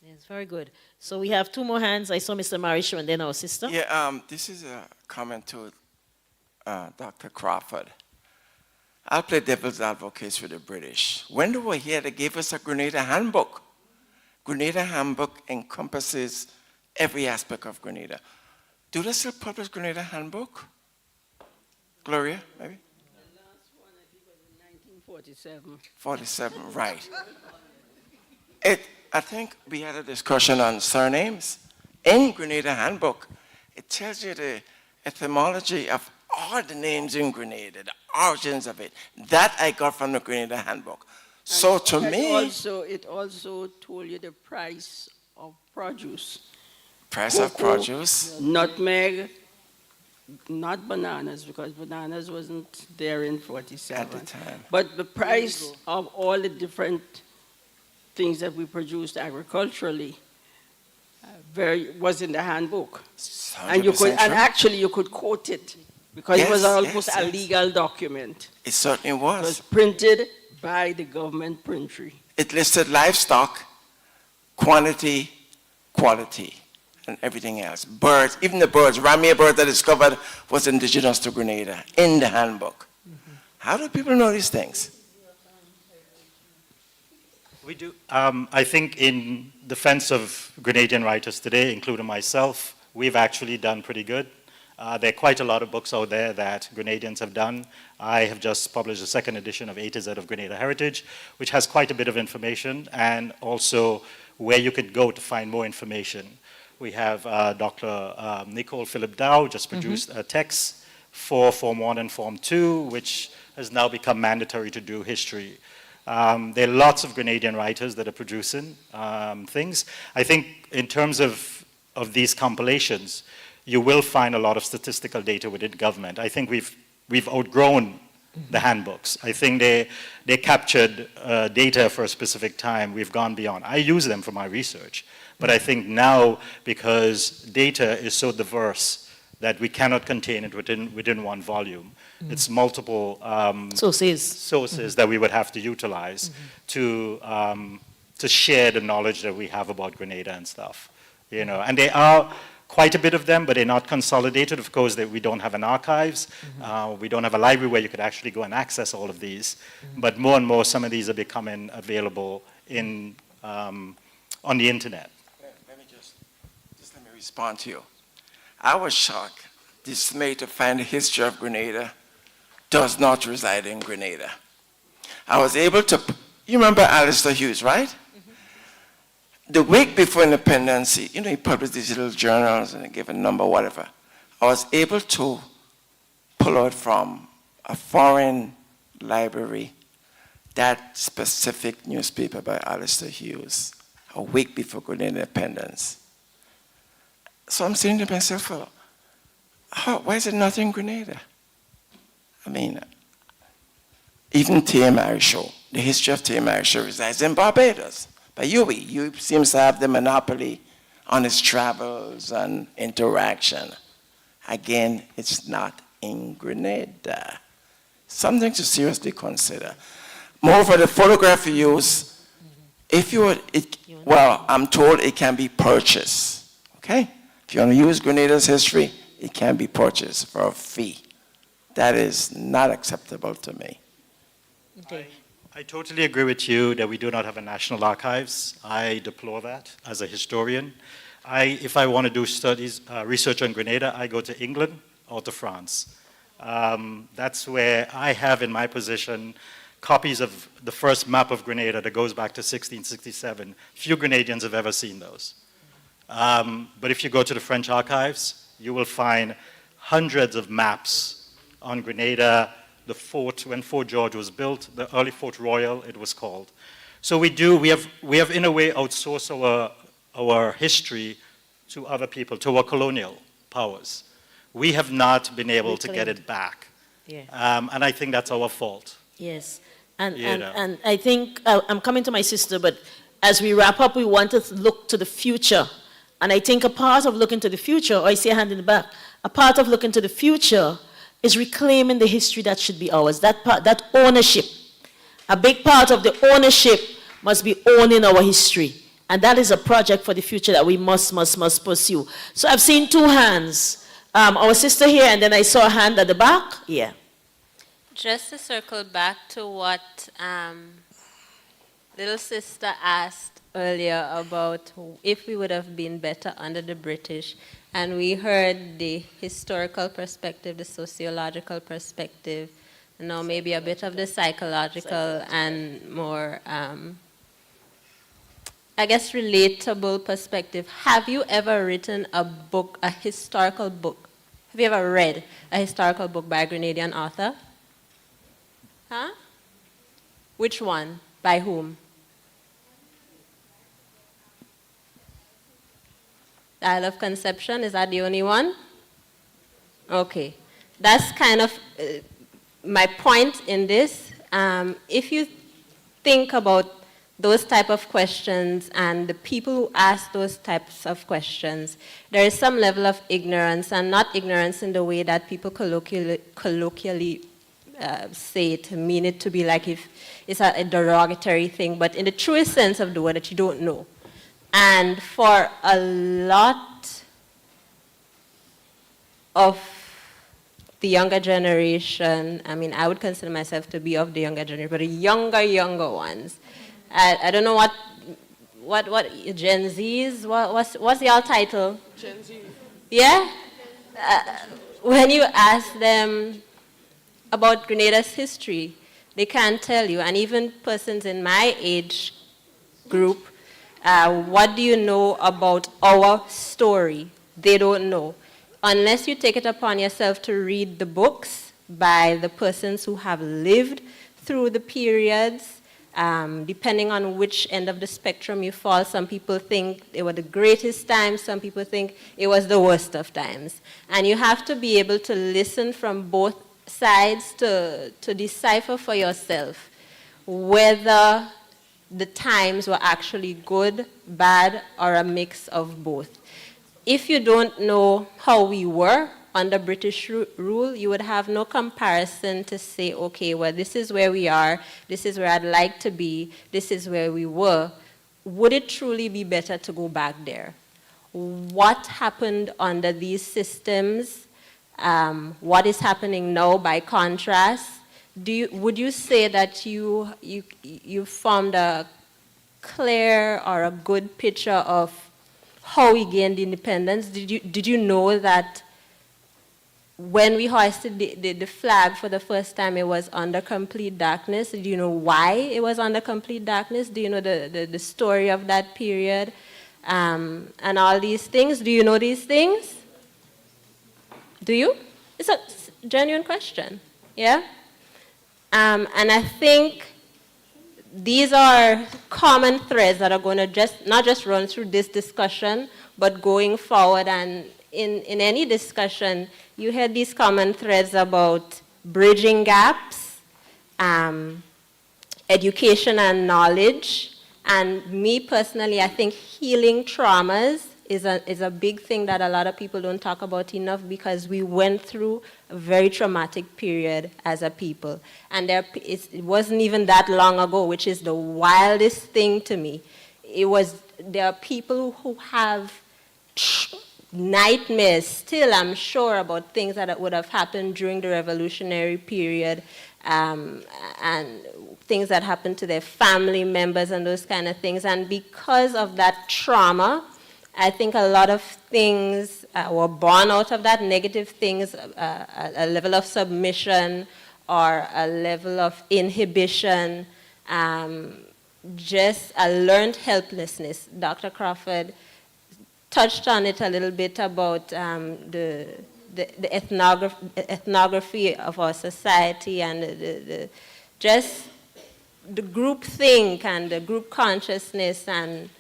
Yes, very good. So we have 2 more hands. I saw Mr. Marisho and then our sister. Yeah, this is a comment to Dr. Crawford. I'll play devil's advocate for the British. When they were here, they gave us a Grenada handbook. Grenada Handbook encompasses every aspect of Grenada. Do they still publish Grenada Handbook? Gloria, maybe? The last one, I think, was in 1947. 47, right. I think we had a discussion on surnames. In Grenada Handbook, it tells you the etymology of all the names in Grenada, the origins of it. That I got from the Grenada Handbook. So to me... It also told you the price of produce. Price of Cocoa, produce. Nutmeg, not bananas, because bananas wasn't there in 47. At the time. But the price of all the different things that we produced agriculturally was in the handbook. And you could, and actually you could quote it, because it was almost a legal document. It certainly It was was. printed by the government printry. It listed livestock, quantity, quality, and everything else. Birds, even the birds, Ramia bird that discovered was indigenous to Grenada in the handbook. How do people know these things? We do. I think in defense of Grenadian writers today, including myself, we've actually done pretty good. There are quite a lot of books out there that Grenadians have done. I have just published the second edition of A to Z of Grenada Heritage, which has quite a bit of information, and also where you could go to find more information. We have Dr. Nicole Philip Dow just produced a text for Form 1 and Form 2, which has now become mandatory to do history. There are lots of Grenadian writers that are producing things. I think in terms of these compilations, you will find a lot of statistical data within government. I think we've outgrown the handbooks. I think they captured data for a specific time. We've gone beyond. I use them for my research, but I think now, because data is so diverse that we cannot contain it within one volume, it's multiple sources that we would have to utilize to share the knowledge that we have about Grenada and stuff. You know, and there are quite a bit of them, but they're not consolidated. Of course, we don't have an archives. We don't have a library where you could actually go and access all of these. But more and more, some of these are becoming available on the internet. Let me just let me respond to you. I was shocked, dismayed to find the history of Grenada does not reside in Grenada. I was able to, you remember Alistair Hughes, right? The week before independence, you know, he published these little journals and he gave a number, whatever. I was able to pull out from a foreign library that specific newspaper by Alistair Hughes a week before Grenada independence. So I'm saying to myself, well, why is it not in Grenada? I mean, even T.M. Show, the history of T.M. Show resides in Barbados. But you seems to have the monopoly on his travels and interaction. Again, it's not in Grenada. Something to seriously consider. Moreover, the photograph you use, well, I'm told it can be purchased, okay? If you want to use Grenada's history, it can be purchased for a fee. That is not acceptable to me. Okay. I totally agree with you that we do not have a national archives. I deplore that as a historian. If I want to do studies, research on Grenada, I go to England or to France. That's where I have in my possession copies of the first map of Grenada that goes back to 1667. Few Grenadians have ever seen those. But if you go to the French archives, you will find hundreds of maps on Grenada, the fort, when Fort George was built, the early Fort Royal, it was called. So we have in a way outsourced our history to other people, to our colonial powers. We have not been able to get it back. Yeah. And I think that's our fault. Yes, and I think I'm coming to my sister, but as we wrap up, we want to look to the future. And I think a part of looking to the future, or I see a hand in the back, a part of looking to the future is reclaiming the history that should be ours, that ownership. A big part of the ownership must be owning our history. And that is a project for the future that we must pursue. So I've seen two hands. Our sister here, and then I saw a hand at the back. Yeah. Just to circle back to what Little sister asked earlier about if we would have been better under the British, and we heard the historical perspective, the sociological perspective, now maybe a bit of the psychological and more, I guess, relatable perspective. Have you ever written a book, a historical book? Have you ever read a historical book by a Grenadian author? Huh? Which one? By whom? The Isle of Conception, is that the only one? Okay. That's kind of my point in this. If you think about those type of questions and the people who ask those types of questions, there is some level of ignorance, and not ignorance in the way that people colloquially say it, mean it to be like if it's a derogatory thing, but in the truest sense of the word, that you don't know. And for a lot of the younger generation, I mean, I would consider myself to be of the younger generation, but the younger ones, I don't know what Gen Zs, what's y'all title? Gen Z. Yeah? When you ask them about Grenada's history, they can't tell you. And even persons in my age group, what do you know about our story? They don't know. Unless you take it upon yourself to read the books by the persons who have lived through the periods, depending on which end of the spectrum you fall. Some people think it was the greatest times, some people think it was the worst of times. And you have to be able to listen from both sides to decipher for yourself whether the times were actually good, bad, or a mix of both. If you don't know how we were under British rule, you would have no comparison to say, okay, well, this is where we are, this is where I'd like to be, this is where we were. Would it truly be better to go back there? What happened under these systems? What is happening now by contrast? Would you say that you formed a clear or a good picture of how we gained independence? Did you know that when we hoisted the flag for the first time, it was under complete darkness? Do you know why it was under complete darkness? Do you know the story of that period and all these things? Do you know these things? Do you? It's a genuine question, yeah? And I think these are common threads that are going to not just run through this discussion, but going forward. And in any discussion, you hear these common threads about bridging gaps, education and knowledge. And me personally, I think healing traumas is a big thing that a lot of people don't talk about enough, because we went through a very traumatic period as a people. And it wasn't even that long ago, which is the wildest thing to me. There are people who have nightmares still, I'm sure, about things that would have happened during the revolutionary period, and things that happened to their family members and those kind of things. And because of that trauma, I think a lot of things were born out of that, negative things, a level of submission or a level of inhibition, just a learned helplessness. Dr. Crawford touched on it a little bit about the ethnography of our society and just the group think and the group consciousness. And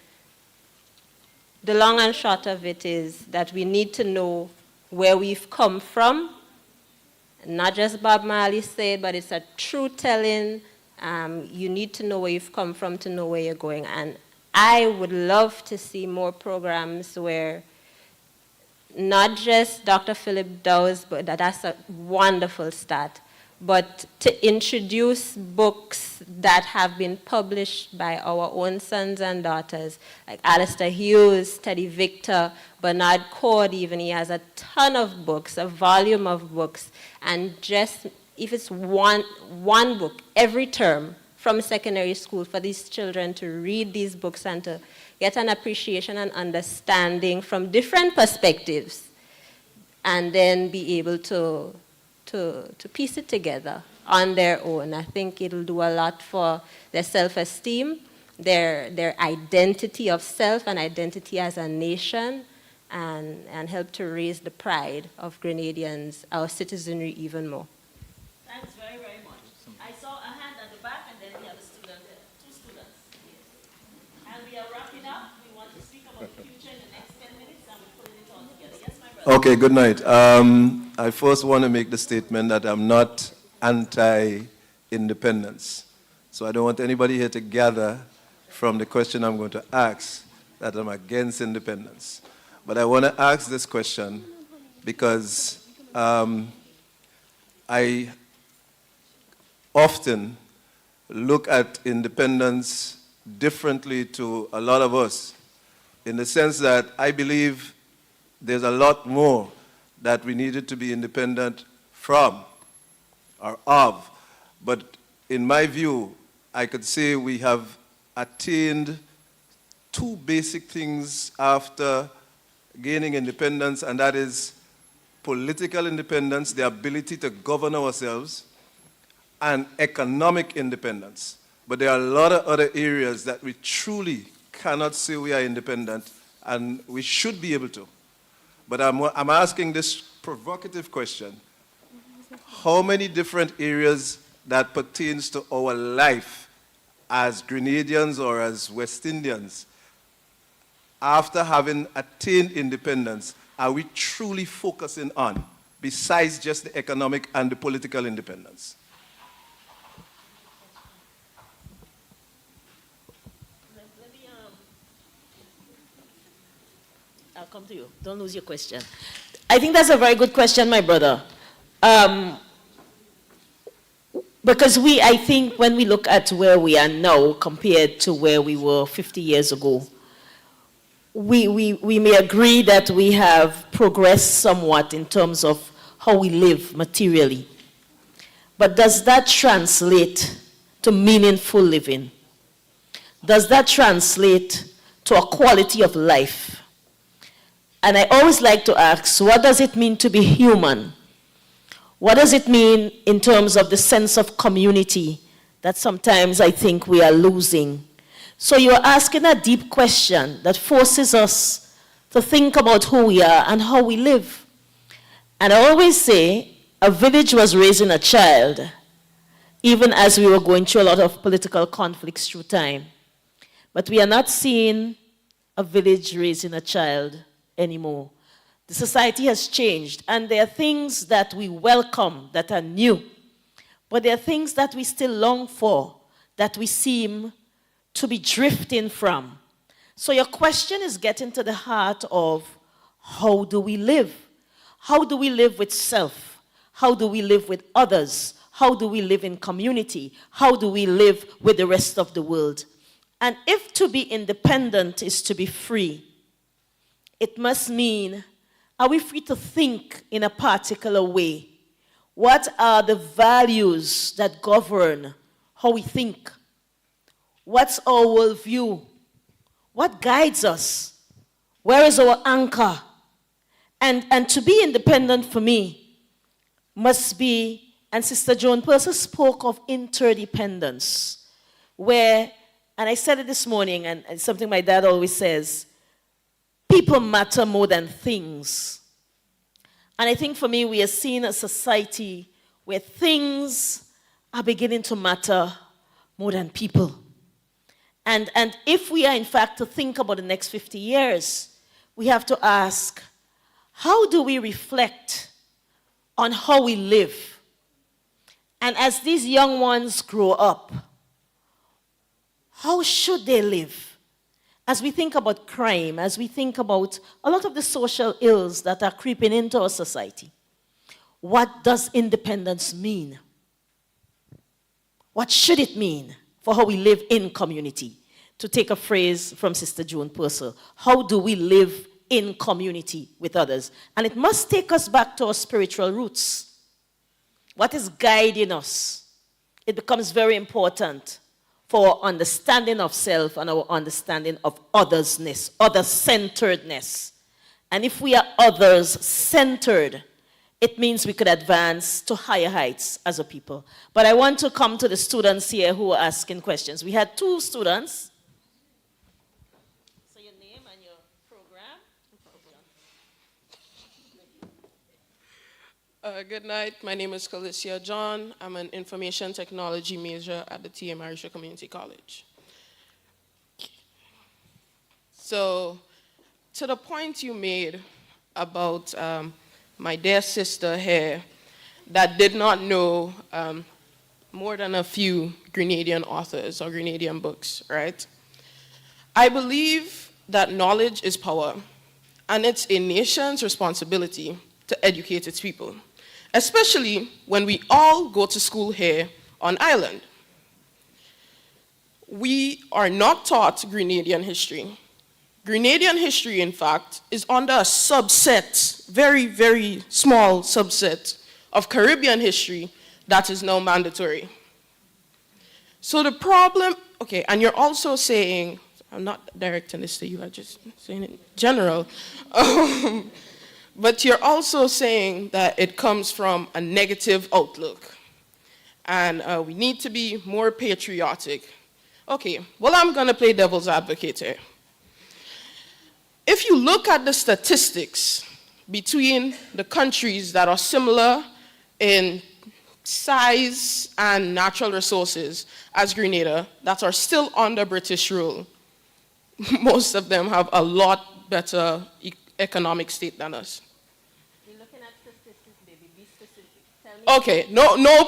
the long and short of it is that we need to know where we've come from. Not just Bob Marley said, but it's a true telling. You need to know where you've come from to know where you're going. And I would love to see more programs where not just Dr. Philip Dowes, but that's a wonderful start, but to introduce books that have been published by our own sons and daughters, like Alistair Hughes, Teddy Victor, Bernard Cord even. He has a ton of books, a volume of books, and just if it's one book every term from secondary school for these children to read these books and to get an appreciation and understanding from different perspectives, and then be able to piece it together on their own. I think it'll do a lot for their self-esteem, their identity of self and identity as a nation, and help to raise the pride of Grenadians, our citizenry, even more. Thanks very, very much. I saw a hand at the back, and then we have a student there. Two students. Yes. And we are wrapping up. We want to speak about the future in the next 10 minutes, and we're putting it all together. Yes, my brother? Okay, good night. I first want to make the statement that I'm not anti-independence. So I don't want anybody here to gather from the question I'm going to ask that I'm against independence. But I want to ask this question because I often look at independence differently to a lot of us, in the sense that I believe there's a lot more that we needed to be independent from or of. But in my view, I could say we have attained two basic things after gaining independence, and that is political independence, the ability to govern ourselves, and economic independence. But there are a lot of other areas that we truly cannot say we are independent, and we should be able to. But I'm asking this provocative question: how many different areas that pertains to our life as Grenadians or as West Indians, after having attained independence, are we truly focusing on, besides just the economic and the political independence? I'll come to you. Don't lose your question. I think that's a very good question, my brother. Because I think when we look at where we are now compared to where we were 50 years ago, we may agree that we have progressed somewhat in terms of how we live materially. But does that translate to meaningful living? Does that translate to a quality of life? And I always like to ask, what does it mean to be human? What does it mean in terms of the sense of community that sometimes I think we are losing? So you're asking a deep question that forces us to think about who we are and how we live. And I always say, a village was raising a child, even as we were going through a lot of political conflicts through time. But we are not seeing a village raising a child anymore. The society has changed, and there are things that we welcome that are new, but there are things that we still long for, that we seem to be drifting from. So your question is getting to the heart of, how do we live? How do we live with self? How do we live with others? How do we live in community? How do we live with the rest of the world? And if to be independent is to be free, it must mean, are we free to think in a particular way? What are the values that govern how we think? What's our worldview? What guides us? Where is our anchor? And to be independent for me must be, and Sister Joan Purser spoke of interdependence, where, and I said it this morning, and it's something my dad always says, people matter more than things. And I think for me, we are seeing a society where things are beginning to matter more than people. And if we are, in fact, to think about the next 50 years, we have to ask, how do we reflect on how we live? And as these young ones grow up, how should they live? As we think about crime, as we think about a lot of the social ills that are creeping into our society, what does independence mean? What should it mean for how we live in community? To take a phrase from Sister Joan Purser, how do we live in community with others? And it must take us back to our spiritual roots. What is guiding us? It becomes very important for our understanding of self and our understanding of othersness, other-centeredness. And if we are others-centered, it means we could advance to higher heights as a people. But I want to come to the students here who are asking questions. We had 2 students. So your name and your program. Good night. My name is Calicia John. I'm an information technology major at the T.M. Arisha Community College. So, to the point you made about my dear sister here that did not know more than a few Grenadian authors or Grenadian books, right? I believe that knowledge is power, and it's a nation's responsibility to educate its people, especially when we all go to school here on island. We are not taught Grenadian history. Grenadian history, in fact, is under a subset, very, very small subset of Caribbean history that is now mandatory. So the problem, okay, and you're also saying, I'm not directing this to you, I'm just saying it in general, but you're also saying that it comes from a negative outlook, and we need to be more patriotic. Okay, well, I'm gonna play devil's advocate here. If you look at the statistics between the countries that are similar in size and natural resources as Grenada that are still under British rule, most of them have a lot better economic state than us. You're looking at statistics, baby. Be specific. Tell me. Okay, no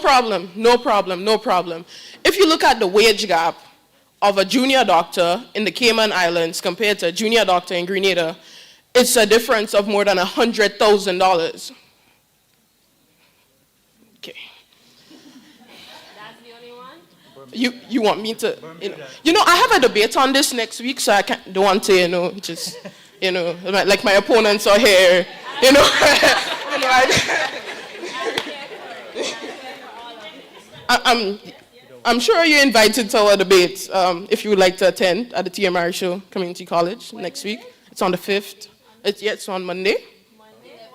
problem. If you look at the wage gap of a junior doctor in the Cayman Islands compared to a junior doctor in Grenada, it's a difference of more than $100,000. Okay. That's the only one? You want me to, I have a debate on this next week, so I don't want to, just, like my opponents are here, I'm sure you're invited to our debate if you would like to attend at the T.M. Arisha Community College next week. It's on the 5th. It's on Monday.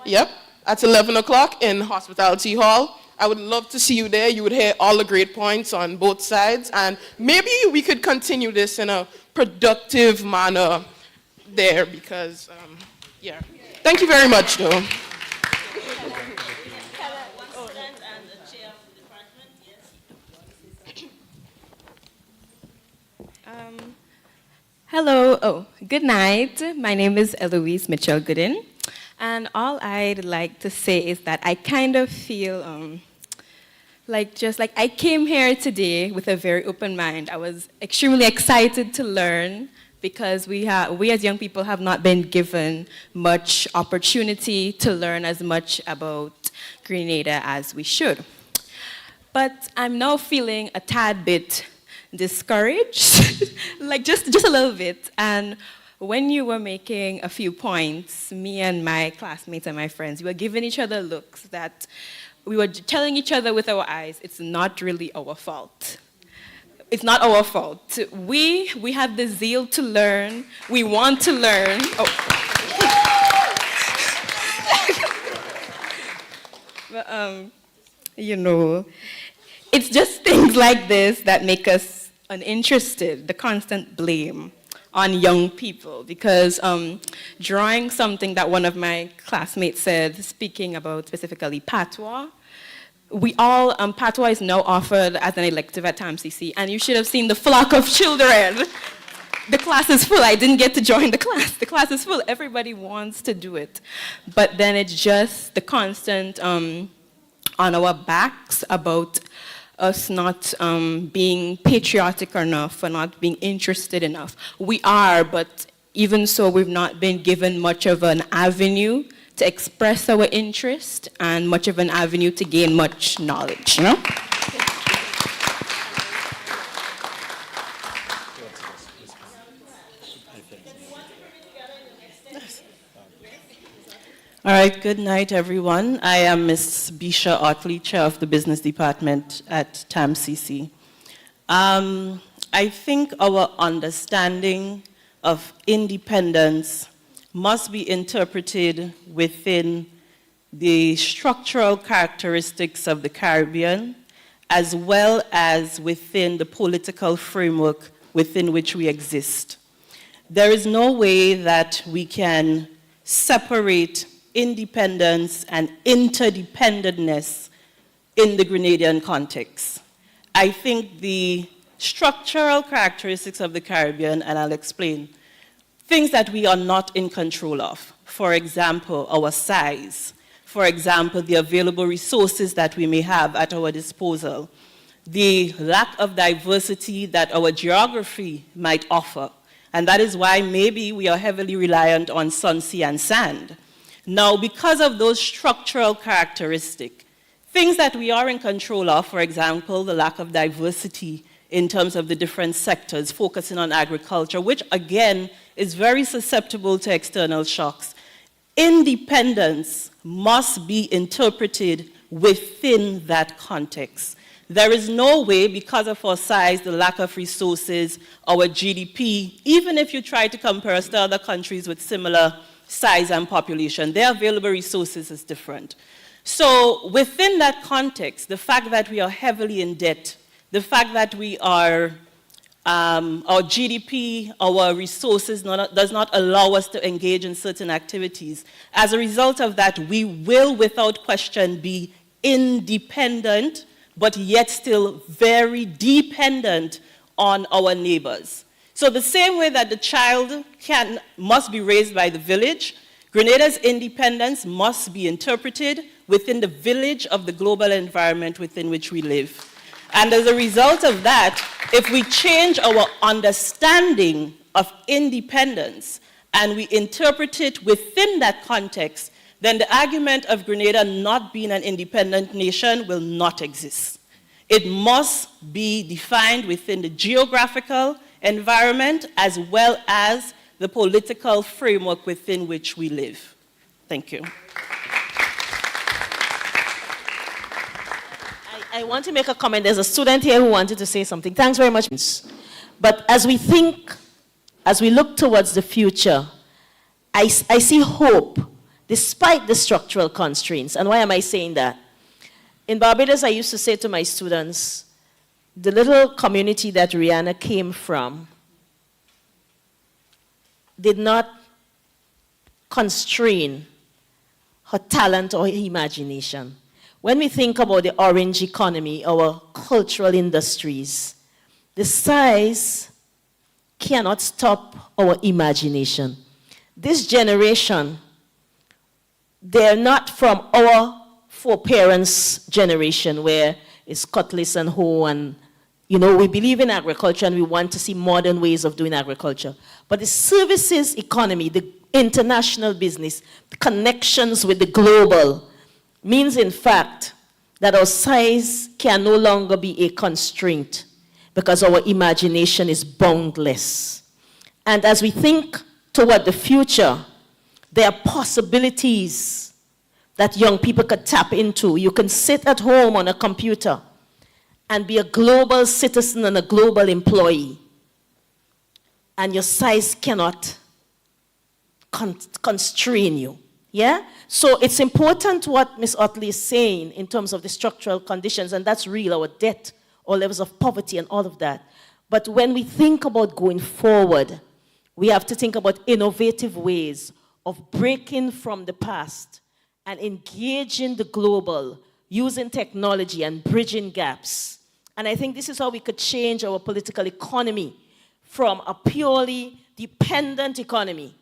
Yep, at 11 o'clock in Hospitality Hall. I would love to see you there. You would hear all the great points on both sides, and maybe we could continue this in a productive manner there because, yeah. Thank you very much, though. Hello, good night. My name is Eloise Mitchell-Gooden, and all I'd like to say is that I kind of feel like I came here today with a very open mind. I was extremely excited to learn because we as young people have not been given much opportunity to learn as much about Grenada as we should. But I'm now feeling a tad bit discouraged, like just a little bit. And when you were making a few points, me and my classmates and my friends, we were giving each other looks that we were telling each other with our eyes, it's not really our fault. It's not our fault. We have the zeal to learn. We want to learn. But, it's just things like this that make us uninterested, the constant blame on young people. Because drawing something that one of my classmates said, speaking about specifically patois, patois is now offered as an elective at TAMCC, and you should have seen the flock of children. The class is full. I didn't get to join the class. The class is full. Everybody wants to do it. But then it's just the constant on our backs about us not being patriotic enough or not being interested enough. We are, but even so, we've not been given much of an avenue to express our interest and much of an avenue to gain much knowledge, All right, good night, everyone. I am Ms. Bisha Otley, Chair of the Business Department at TAMCC. I think our understanding of independence must be interpreted within the structural characteristics of the Caribbean, as well as within the political framework within which we exist. There is no way that we can separate independence and interdependentness in the Grenadian context. I think the structural characteristics of the Caribbean, and I'll explain, things that we are not in control of. For example, our size. For example, the available resources that we may have at our disposal. The lack of diversity that our geography might offer. And that is why maybe we are heavily reliant on sun, sea, and sand. Now, because of those structural characteristics, things that we are in control of, for example, the lack of diversity in terms of the different sectors, focusing on agriculture, which again is very susceptible to external shocks. Independence must be interpreted within that context. There is no way, because of our size, the lack of resources, our GDP, even if you try to compare us to other countries with similar size and population, their available resources is different. So within that context, the fact that we are heavily in debt, the fact that we are, our GDP, our resources does not allow us to engage in certain activities. As a result of that, we will, without question, be independent, but yet still very dependent on our neighbors. So the same way that the child must be raised by the village, Grenada's independence must be interpreted within the village of the global environment within which we live. And as a result of that, if we change our understanding of independence and we interpret it within that context, then the argument of Grenada not being an independent nation will not exist. It must be defined within the geographical environment as well as the political framework within which we live. Thank you. I want to make a comment. There's a student here who wanted to say something. Thanks very much. But as we think, as we look towards the future, I see hope despite the structural constraints. And why am I saying that? In Barbados, I used to say to my students, the little community that Rihanna came from did not constrain her talent or her imagination. When we think about the orange economy, our cultural industries, the size cannot stop our imagination. This generation, they're not from our foreparents' generation where it's cutlass and hoe and, you know, we believe in agriculture and we want to see modern ways of doing agriculture. But the services economy, the international business, the connections with the global, means in fact that our size can no longer be a constraint because our imagination is boundless. And as we think toward the future, there are possibilities that young people could tap into. You can sit at home on a computer and be a global citizen and a global employee. And your size cannot constrain you. Yeah? So it's important what Ms. Otley is saying in terms of the structural conditions, and that's real, our debt, our levels of poverty and all of that. But when we think about going forward, we have to think about innovative ways of breaking from the past and engaging the global, using technology and bridging gaps. And I think this is how we could change our political economy from a purely dependent economy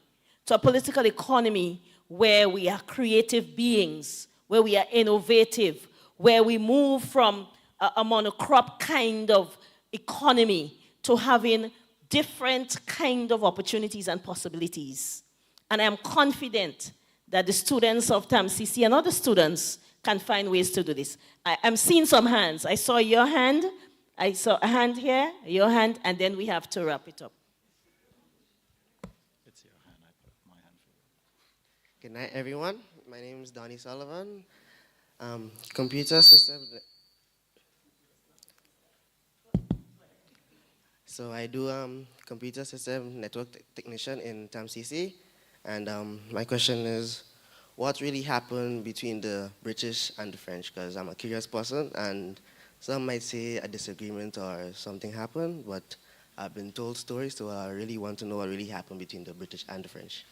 to a political economy where we are creative beings, where we are innovative, where we move from a monocrop kind of economy to having different kind of opportunities and possibilities. And I am confident that the students of TAMCC and other students can find ways to do this. I'm seeing some hands. I saw your hand, I saw a hand here, your hand, and then we have to wrap it up. Good night, everyone. My name is Donnie Sullivan. Computer system. So I do computer system network technician in TAMCC. And my question is, what really happened between the British and the French? Because I'm a curious person, and some might say a disagreement or something happened, but I've been told stories, so I really want to know what really happened between the British and the French.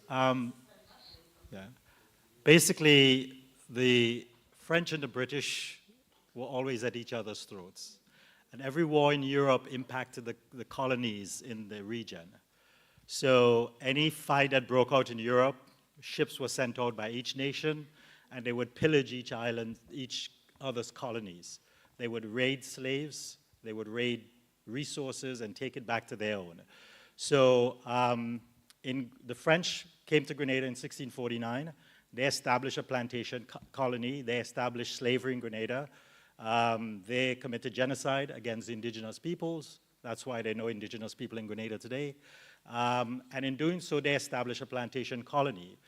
Yeah. Basically, the French and the British were always at each other's throats. And every war in Europe impacted the colonies in the region. So any fight that broke out in Europe, ships were sent out by each nation, and they would pillage each island, each other's colonies. They would raid slaves, they would raid resources and take it back to their own. So the French came to Grenada in 1649. They established a plantation colony. They established slavery in Grenada. They committed genocide against the indigenous peoples. That's why there are no indigenous people in Grenada today. And in doing so, they established a plantation colony.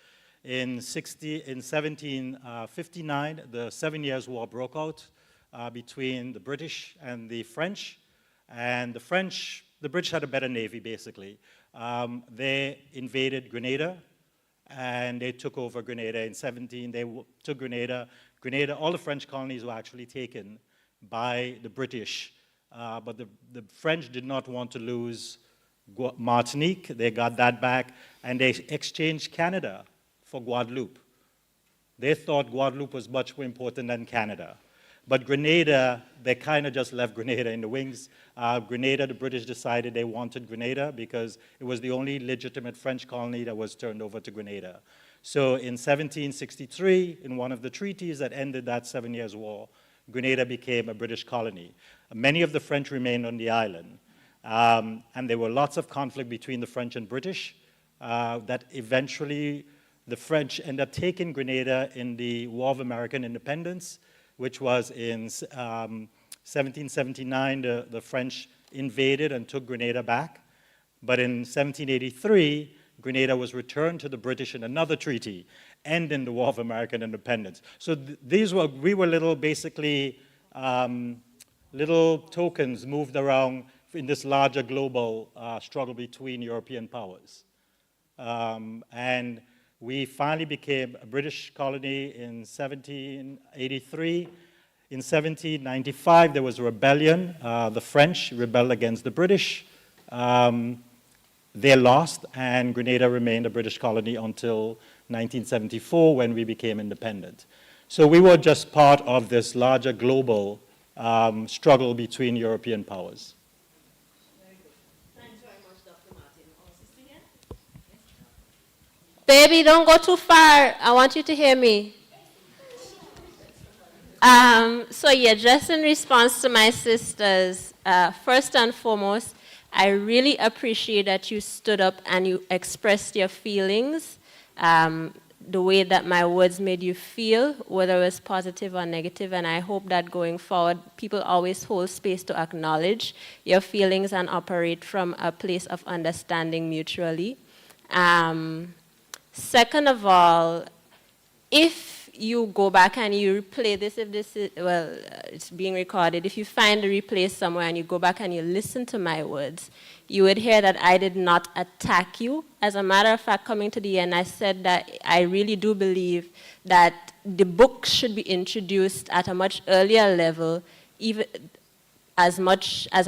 In 1759, the 7 Years' War broke out between the British and the French. And the British had a better navy, basically. They invaded Grenada, and they took over Grenada in 17. They took Grenada. All the French colonies were actually taken by the British, but the French did not want to lose Martinique. They got that back, and they exchanged Canada for Guadeloupe. They thought Guadeloupe was much more important than Canada. But Grenada, they kind of just left Grenada in the wings. Grenada, the British decided they wanted Grenada because it was the only legitimate French colony that was turned over to Grenada. So in 1763, in one of the treaties that ended that 7 Years' War, Grenada became a British colony. Many of the French remained on the island. And there were lots of conflict between the French and British that eventually the French ended up taking Grenada in the War of American Independence, which was in 1779, the French invaded and took Grenada back. But in 1783, Grenada was returned to the British in another treaty, ending the War of American Independence. So we were little, basically, little tokens moved around in this larger global struggle between European powers. And we finally became a British colony in 1783. In 1795, there was a rebellion. The French rebelled against the British. They lost, and Grenada remained a British colony until 1974, when we became independent. So we were just part of this larger global struggle between European powers. Baby, don't go too far. I want you to hear me. So yeah, just in response to my sisters, first and foremost, I really appreciate that you stood up and you expressed your feelings, the way that my words made you feel, whether it was positive or negative, and I hope that going forward, people always hold space to acknowledge your feelings and operate from a place of understanding mutually. Second of all, if you go back and you replay this, if this is, well, it's being recorded, if you find the replay somewhere and you go back and you listen to my words, you would hear that I did not attack you. As a matter of fact, coming to the end, I said that I really do believe that the book should be introduced at a much earlier level, even as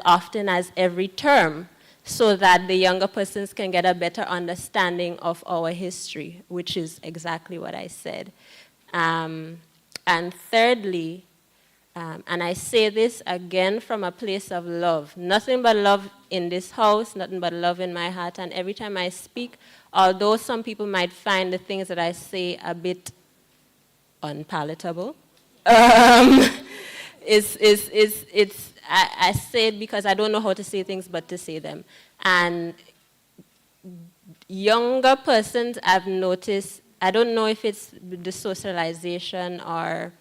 often as every term, so that the younger persons can get a better understanding of our history, which is exactly what I said. And thirdly, and I say this again from a place of love, nothing but love in this house, nothing but love in my heart, and every time I speak, although some people might find the things that I say a bit unpalatable, I say it because I don't know how to say things but to say them. And younger persons, I've noticed, I don't know if it's the socialization or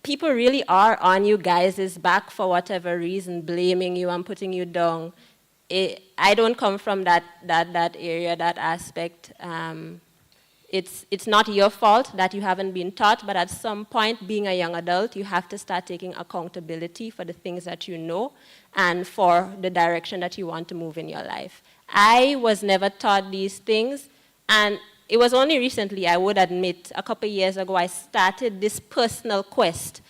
people really are on you guys' back for whatever reason, blaming you and putting you down. I don't come from that area, that aspect. it's not your fault that you haven't been taught, but at some point, being a young adult, you have to start taking accountability for the things that you know and for the direction that you want to move in your life. I was never taught these things, and it was only recently, I would admit, a couple years ago, I started this personal quest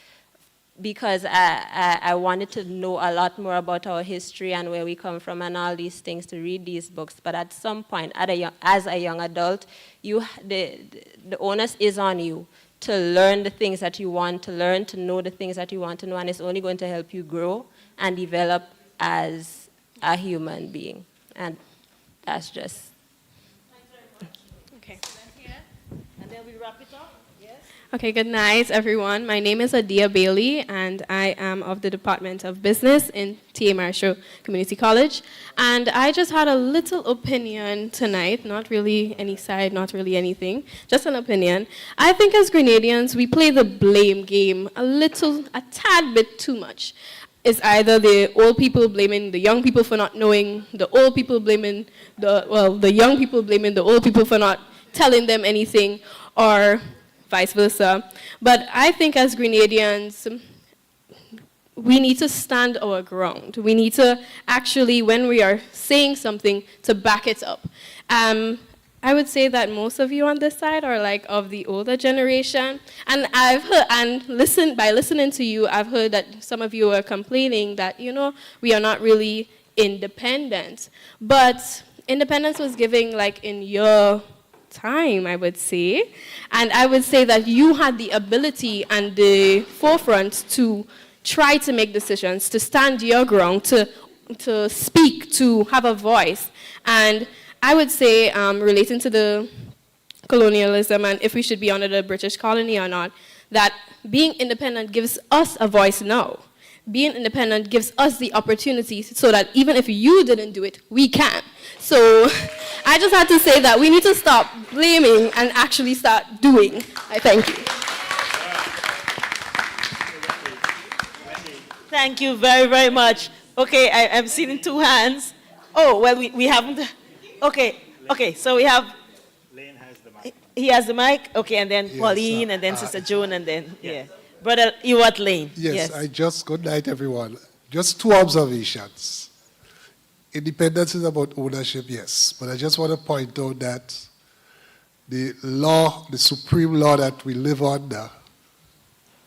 because I wanted to know a lot more about our history and where we come from and all these things, to read these books. But at some point, as a young adult, the onus is on you to learn the things that you want to learn, to know the things that you want to know, and it's only going to help you grow and develop as a human being. And that's just... Okay. And then we wrap it up. Yes. Okay, good night, everyone. My name is Adia Bailey, and I am of the Department of Business in T.A. Marshall Community College. And I just had a little opinion tonight, not really any side, not really anything, just an opinion. I think as Grenadians, we play the blame game a tad bit too much. It's either the old people blaming the young people for not knowing, the old people blaming the young people blaming the old people for not telling them anything, or vice versa. But I think as Grenadians, we need to stand our ground. We need to actually, when we are saying something, to back it up. I would say that most of you on this side are like of the older generation, and I've heard, by listening to you, I've heard that some of you are complaining that, you know, we are not really independent. But independence was given like in your time, I would say, and I would say that you had the ability and the forefront to try to make decisions, to stand your ground, to speak, to have a voice. And I would say, relating to the colonialism and if we should be under the British colony or not, that being independent gives us a voice now. Being independent gives us the opportunity so that even if you didn't do it, we can. So I just had to say that we need to stop blaming and actually start doing. I thank you. Thank you very, very much. Okay, I'm seeing two hands. Oh, well, we haven't. Okay, so we have. Lane has the mic. He has the mic? Okay, and then Yes, Pauline, and then Sister Joan, and then, yeah. Brother, you at Lane? Yes, good night, everyone. Just two observations. Independence is about ownership, yes, but I just want to point out that the law, the supreme law that we live under,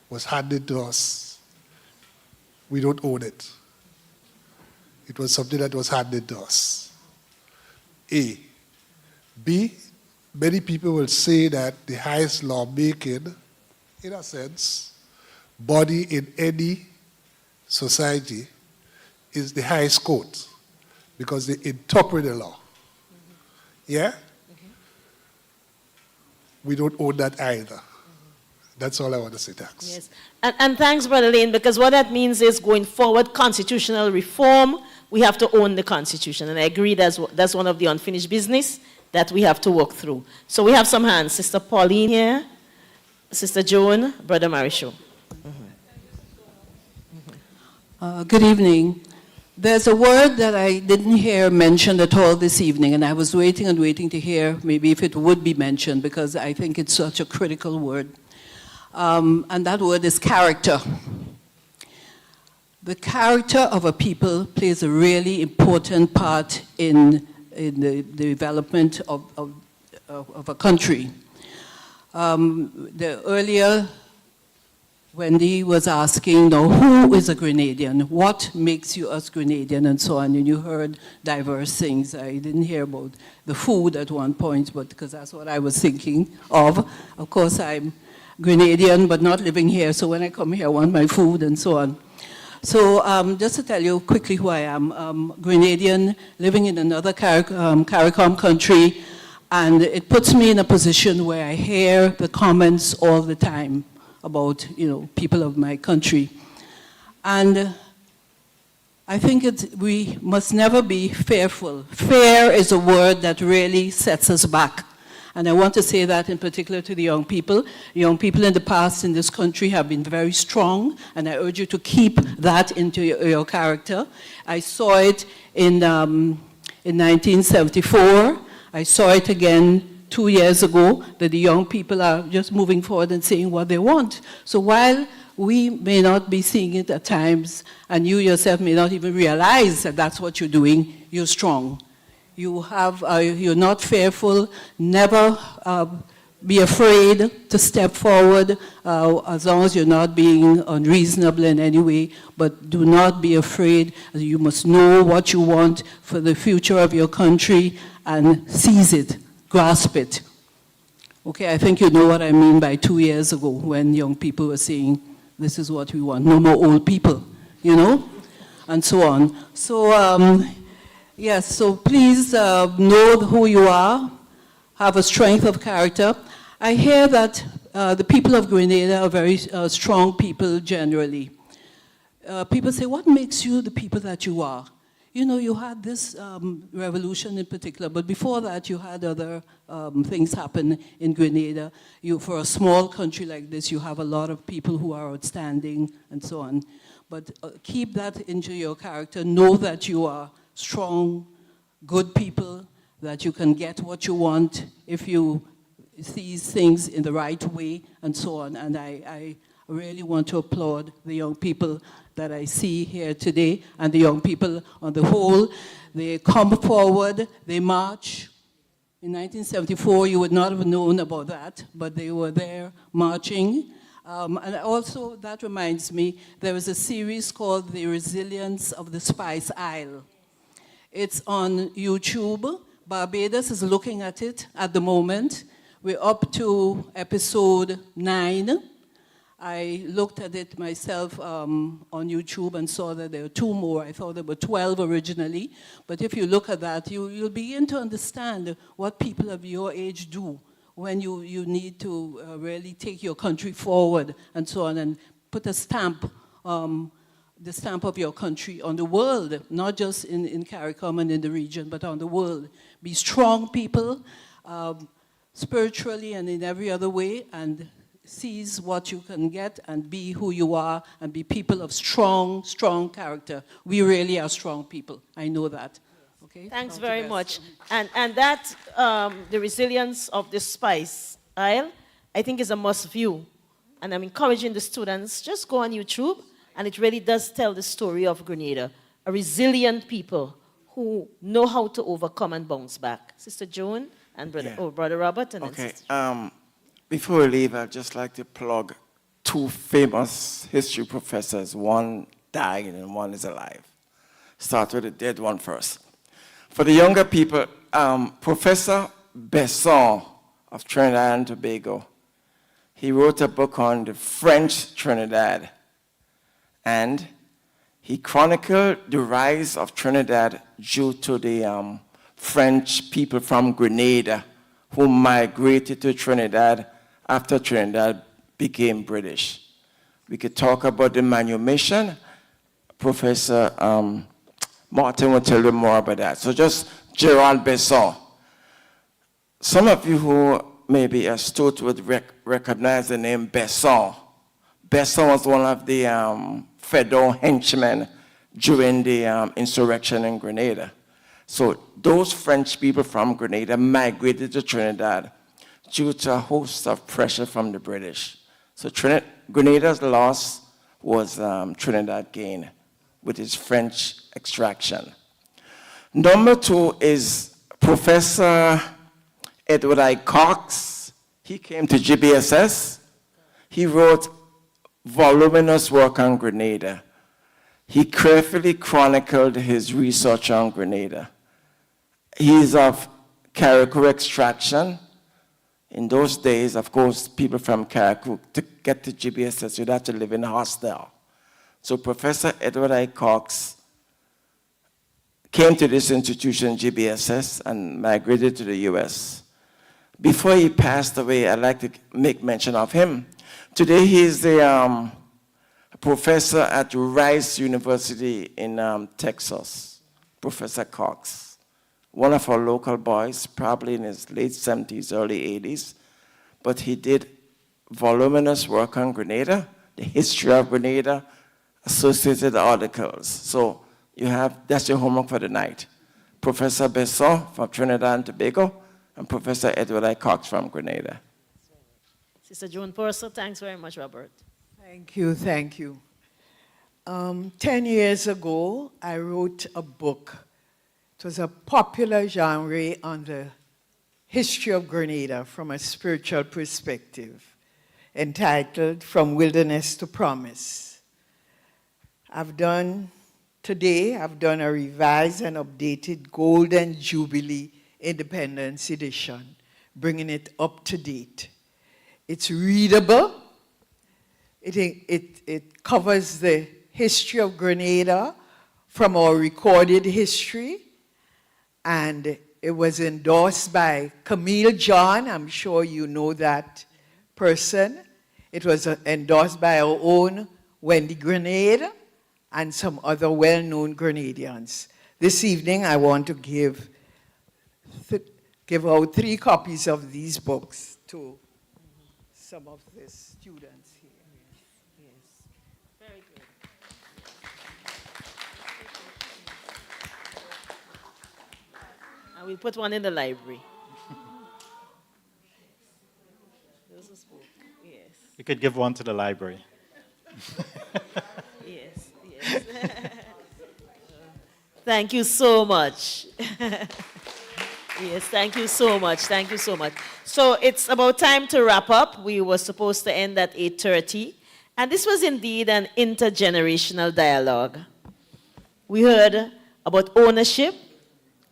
was handed to us. We don't own it. It was something that was handed to us. A. B, many people will say that the highest lawmaking, in a sense, body in any society is the highest court because they interpret the law. Yeah? We don't own that either. That's all I want to say. Thanks. Yes. And thanks, Brother Lane, because what that means is going forward, constitutional reform, we have to own the Constitution. And I agree that's one of the unfinished business that we have to work through. So we have some hands. Sister Pauline here, Sister Joan, Brother Marisho. Good evening. There's a word that I didn't hear mentioned at all this evening, and I was waiting and waiting to hear maybe if it would be mentioned, because I think it's such a critical word. And that word is character. The character of a people plays a really important part in the development of a country. Earlier, Wendy was asking, who is a Grenadian? What makes you us Grenadian, and so on? And you heard diverse things. I didn't hear about the food at one point, but because that's what I was thinking of. Of course, I'm Grenadian, but not living here, so when I come here, I want my food and so on. So just to tell you quickly who I am, Grenadian, living in another CARICOM country, and it puts me in a position where I hear the comments all the time about, people of my country. And I think we must never be fearful. Fear is a word that really sets us back. And I want to say that in particular to the young people. Young people in the past in this country have been very strong, and I urge you to keep that into your character. I saw it in 1974. I saw it again 2 years ago that the young people are just moving forward and saying what they want. So while we may not be seeing it at times, and you yourself may not even realize that that's what you're doing, you're strong. You're not fearful, never be afraid to step forward as long as you're not being unreasonable in any way, but do not be afraid. You must know what you want for the future of your country and seize it, grasp it. Okay, I think you know what I mean by 2 years ago when young people were saying, this is what we want, no more old people, you know, and so on. So, yes, so please know who you are, have a strength of character. I hear that the people of Grenada are very strong people generally. People say, what makes you the people that you are? You know, you had this revolution in particular, but before that you had other things happen in Grenada. For a small country like this, you have a lot of people who are outstanding and so on. But keep that into your character. Know that you are strong, good people, that you can get what you want if you sees things in the right way and so on. And I really want to applaud the young people that I see here today and the young people on the whole. They come forward, they march. In 1974, you would not have known about that, but they were there marching. And also, that reminds me, there was a series called The Resilience of the Spice Isle. It's on YouTube. Barbados is looking at it at the moment. We're up to episode 9. I looked at it myself on YouTube and saw that there were 2 more. I thought there were 12 originally. But if you look at that, you'll begin to understand what people of your age do when you need to really take your country forward and so on, and put a stamp, the stamp of your country on the world, not just in CARICOM and in the region, but on the world. Be strong people, spiritually and in every other way, and seize what you can get and be who you are and be people of strong, strong character. We really are strong people. I know that. Okay? Thanks very much. And that, the resilience of the Spice Isle, I think is a must view. And I'm encouraging the students, just go on YouTube, and it really does tell the story of Grenada, a resilient people who know how to overcome and bounce back. Sister Joan and Brother Robert. And okay, before we leave, I'd just like to plug 2 famous history professors. One died and one is alive. Start with the dead one first. For the younger people, Professor Besson of Trinidad and Tobago, he wrote a book on the French Trinidad, and he chronicled the rise of Trinidad due to the French people from Grenada who migrated to Trinidad after Trinidad became British. We could talk about the manumission. Professor Martin will tell you more about that. So just Gerald Besson. Some of you who may be astute would recognize the name Besson. Besson was one of the Federal henchmen during the insurrection in Grenada. So those French people from Grenada migrated to Trinidad due to a host of pressure from the British. So Grenada's loss was Trinidad gain with its French extraction. Number 2 is Professor Edward I. Cox. He came to GBSS. He wrote voluminous work on Grenada. He carefully chronicled his research on Grenada. He is of Carriacou extraction. In those days, of course, people from Carriacou, to get to GBSS, you'd have to live in a hostel. So Professor Edward I. Cox came to this institution, GBSS, and migrated to the US. Before he passed away, I'd like to make mention of him. Today, he is the professor at Rice University in Texas, Professor Cox. One of our local boys, probably in his late 70s, early 80s, but he did voluminous work on Grenada, the history of Grenada, associated articles. So that's your homework for the night. Professor Besson from Trinidad and Tobago, and Professor Edward I. Cox from Grenada. Sister Joan Purser, thanks very much, Robert. Thank you, thank you. 10 years ago, I wrote a book. It was a popular genre on the history of Grenada from a spiritual perspective, entitled From Wilderness to Promise. Today, I've done a revised and updated Golden Jubilee Independence Edition, bringing it up to date. It's readable. It covers the history of Grenada from our recorded history, and it was endorsed by Camille John. I'm sure you know that person. It was endorsed by our own Wendy Grenada and some other well-known Grenadians. This evening, I want to give out 3 copies of these books to some of the students here. Yes. Very good. And we'll put one in the library. Yes. You could give one to the library. Yes, yes. Thank you so much. Yes, thank you so much. Thank you so much. So it's about time to wrap up. We were supposed to end at 8:30. And this was indeed an intergenerational dialogue. We heard about ownership.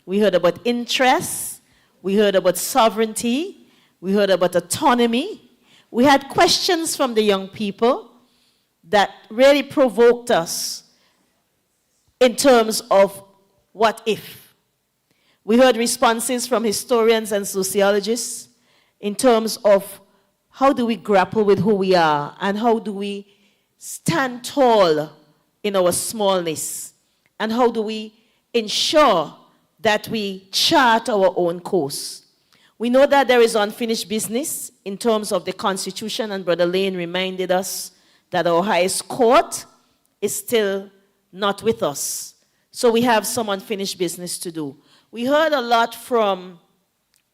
We heard about interests. We heard about sovereignty. We heard about autonomy. We had questions from the young people that really provoked us in terms of what if. We heard responses from historians and sociologists in terms of how do we grapple with who we are and how do we stand tall in our smallness and how do we ensure that we chart our own course. We know that there is unfinished business in terms of the Constitution, and Brother Lane reminded us that our highest court is still not with us. So we have some unfinished business to do. We heard a lot from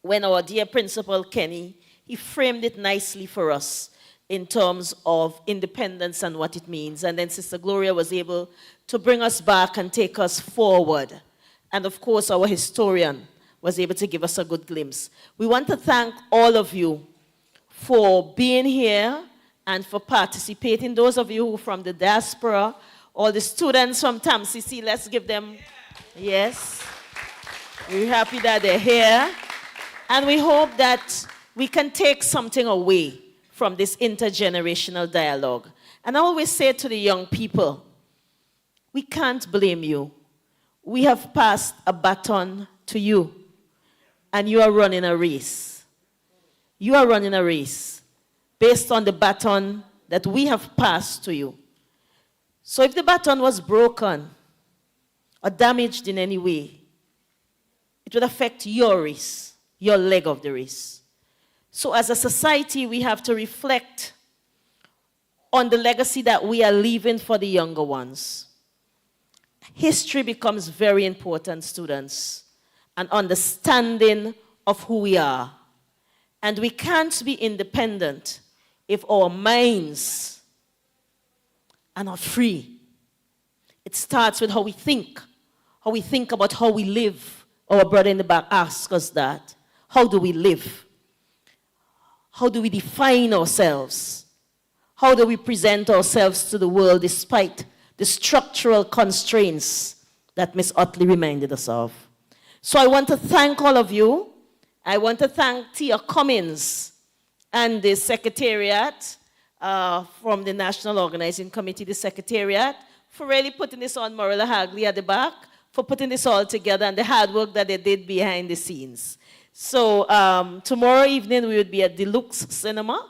when our dear Principal Kenny, he framed it nicely for us in terms of independence and what it means. And then Sister Gloria was able to bring us back and take us forward. And of course, our historian was able to give us a good glimpse. We want to thank all of you for being here and for participating. Those of you who are from the diaspora, all the students from TAMCC, let's give them, yes. We're happy that they're here. And we hope that we can take something away from this intergenerational dialogue. And I always say to the young people, we can't blame you. We have passed a baton to you, and you are running a race. You are running a race based on the baton that we have passed to you. So if the baton was broken or damaged in any way, it would affect your race, your leg of the race. So as a society, we have to reflect on the legacy that we are leaving for the younger ones. History becomes very important, students, an understanding of who we are. And we can't be independent if our minds are not free. It starts with how we think about how we live. Our brother in the back asked us that. How do we live? How do we define ourselves? How do we present ourselves to the world despite the structural constraints that Ms. Utley reminded us of? So I want to thank all of you. I want to thank Tia Cummins and the Secretariat from the National Organizing Committee, the Secretariat, for really putting this on. Marilla Hagley at the back, for putting this all together and the hard work that they did behind the scenes. So tomorrow evening we would be at Deluxe Cinema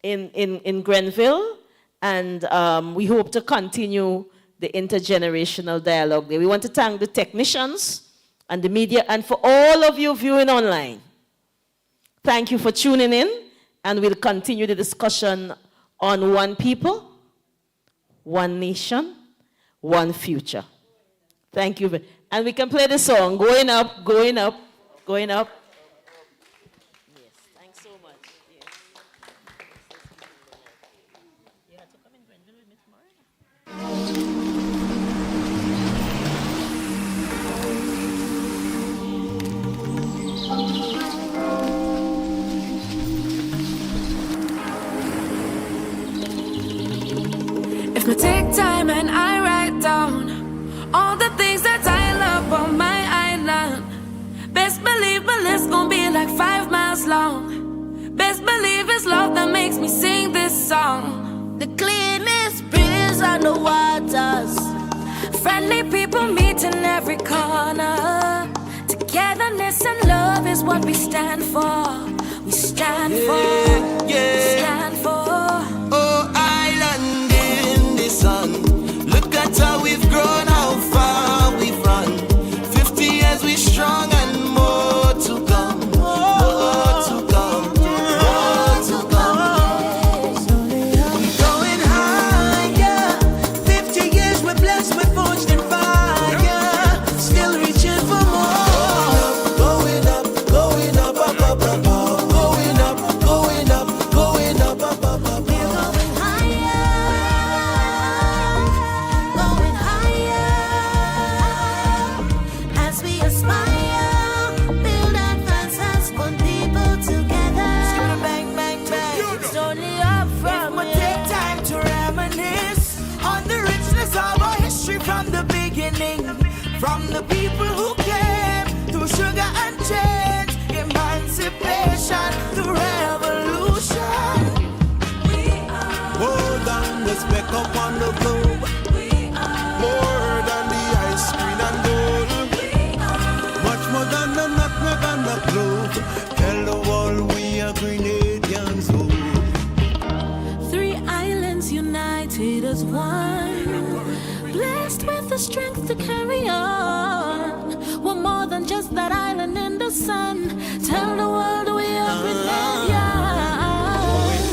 in Grenville, and we hope to continue the intergenerational dialogue there. We want to thank the technicians and the media, and for all of you viewing online. Thank you for tuning in, and we'll continue the discussion on one people, one nation, one future. Thank you. And we can play the song, Going Up, Going Up, Going Up. like 5 miles long. Best believe it's love that makes me sing this song. The cleanest breeze on the waters. Friendly people meet in every corner. Togetherness and love is what we stand for. We stand for. We stand for. Oh, island in the sun. Look at how we've grown, how far we've run. 50 years we strong and more to come. More to come. More to come. We're going higher. 50 years we're blessed, we're forged in fire. Still reaching for more. Going up, going up, up, up, up, up. Going up, going up, going up, up, up, up. We're going higher. Going higher. As we aspire, build advances, put people together. Bang, bang, bang. It's only up from here. Take time to reminisce on the richness of our history from the beginning. From the people who came through sugar and change, emancipation, the revolution. More than the speck up on the globe. More than the ice cream and gold. Much more than the nutmeg and the clove. Tell the world we are Grenadians. Oh. 3 islands united as one. Blessed with the strength to carry on. We're more than just that island in the sun. Tell the world we are Grenadians.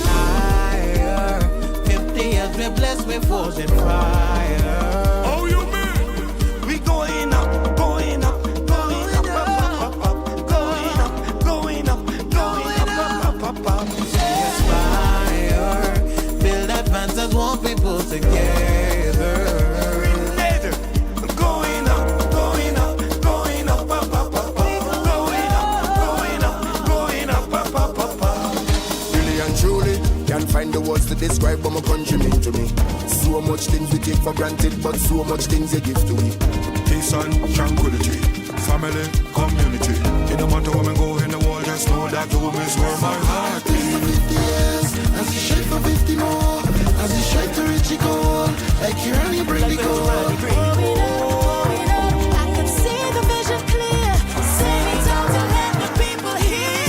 Higher. 50 years we're blessed, we're forged in fire. Oh, you mean? We going up, going up, going up, up, up, up, going up, going up, going up, up, up, up. Aspire, build advances, want people together. Going up, going up, going up, up, up, up, going up, going up, going up, up, up, up, up. Really and truly, can't find the words to describe what my country mean to me. So much things we take for granted, but so much things they give to me. Peace and tranquility, family, community. It don't matter where we go in the world, just know that home is where my heart is. 50 years, as you shake for 50 more, as you shake to reach your goal, like you're only bring the goal. I can see the vision clear. Sing it out to let the people hear.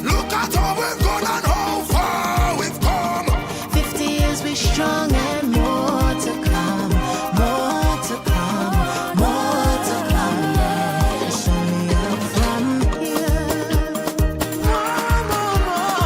Look at how we've gone and how far we've come. 50 years we strong and more to come. More to come. More to come. It's only up from here. More, more, more.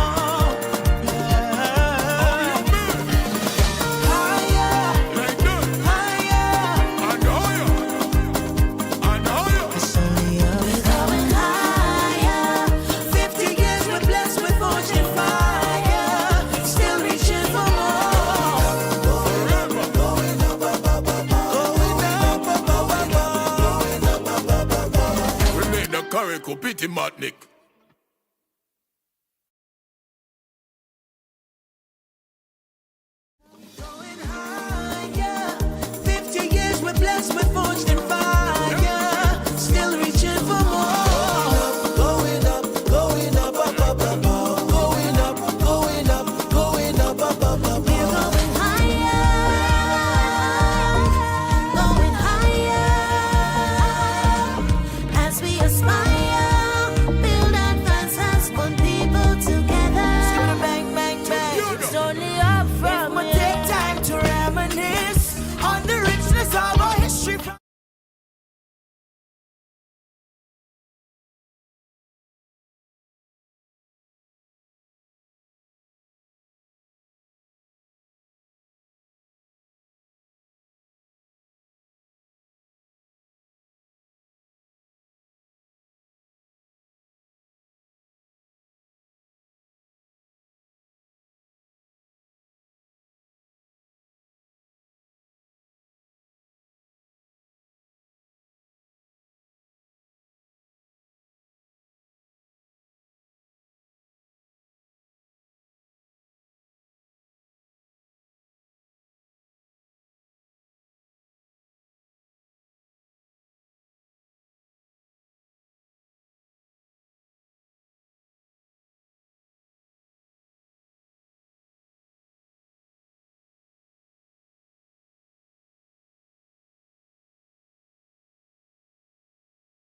It's only up. We're going higher. 50 years we're blessed, we're forged in fire. Still reaching for more. We make the curry pity matnik.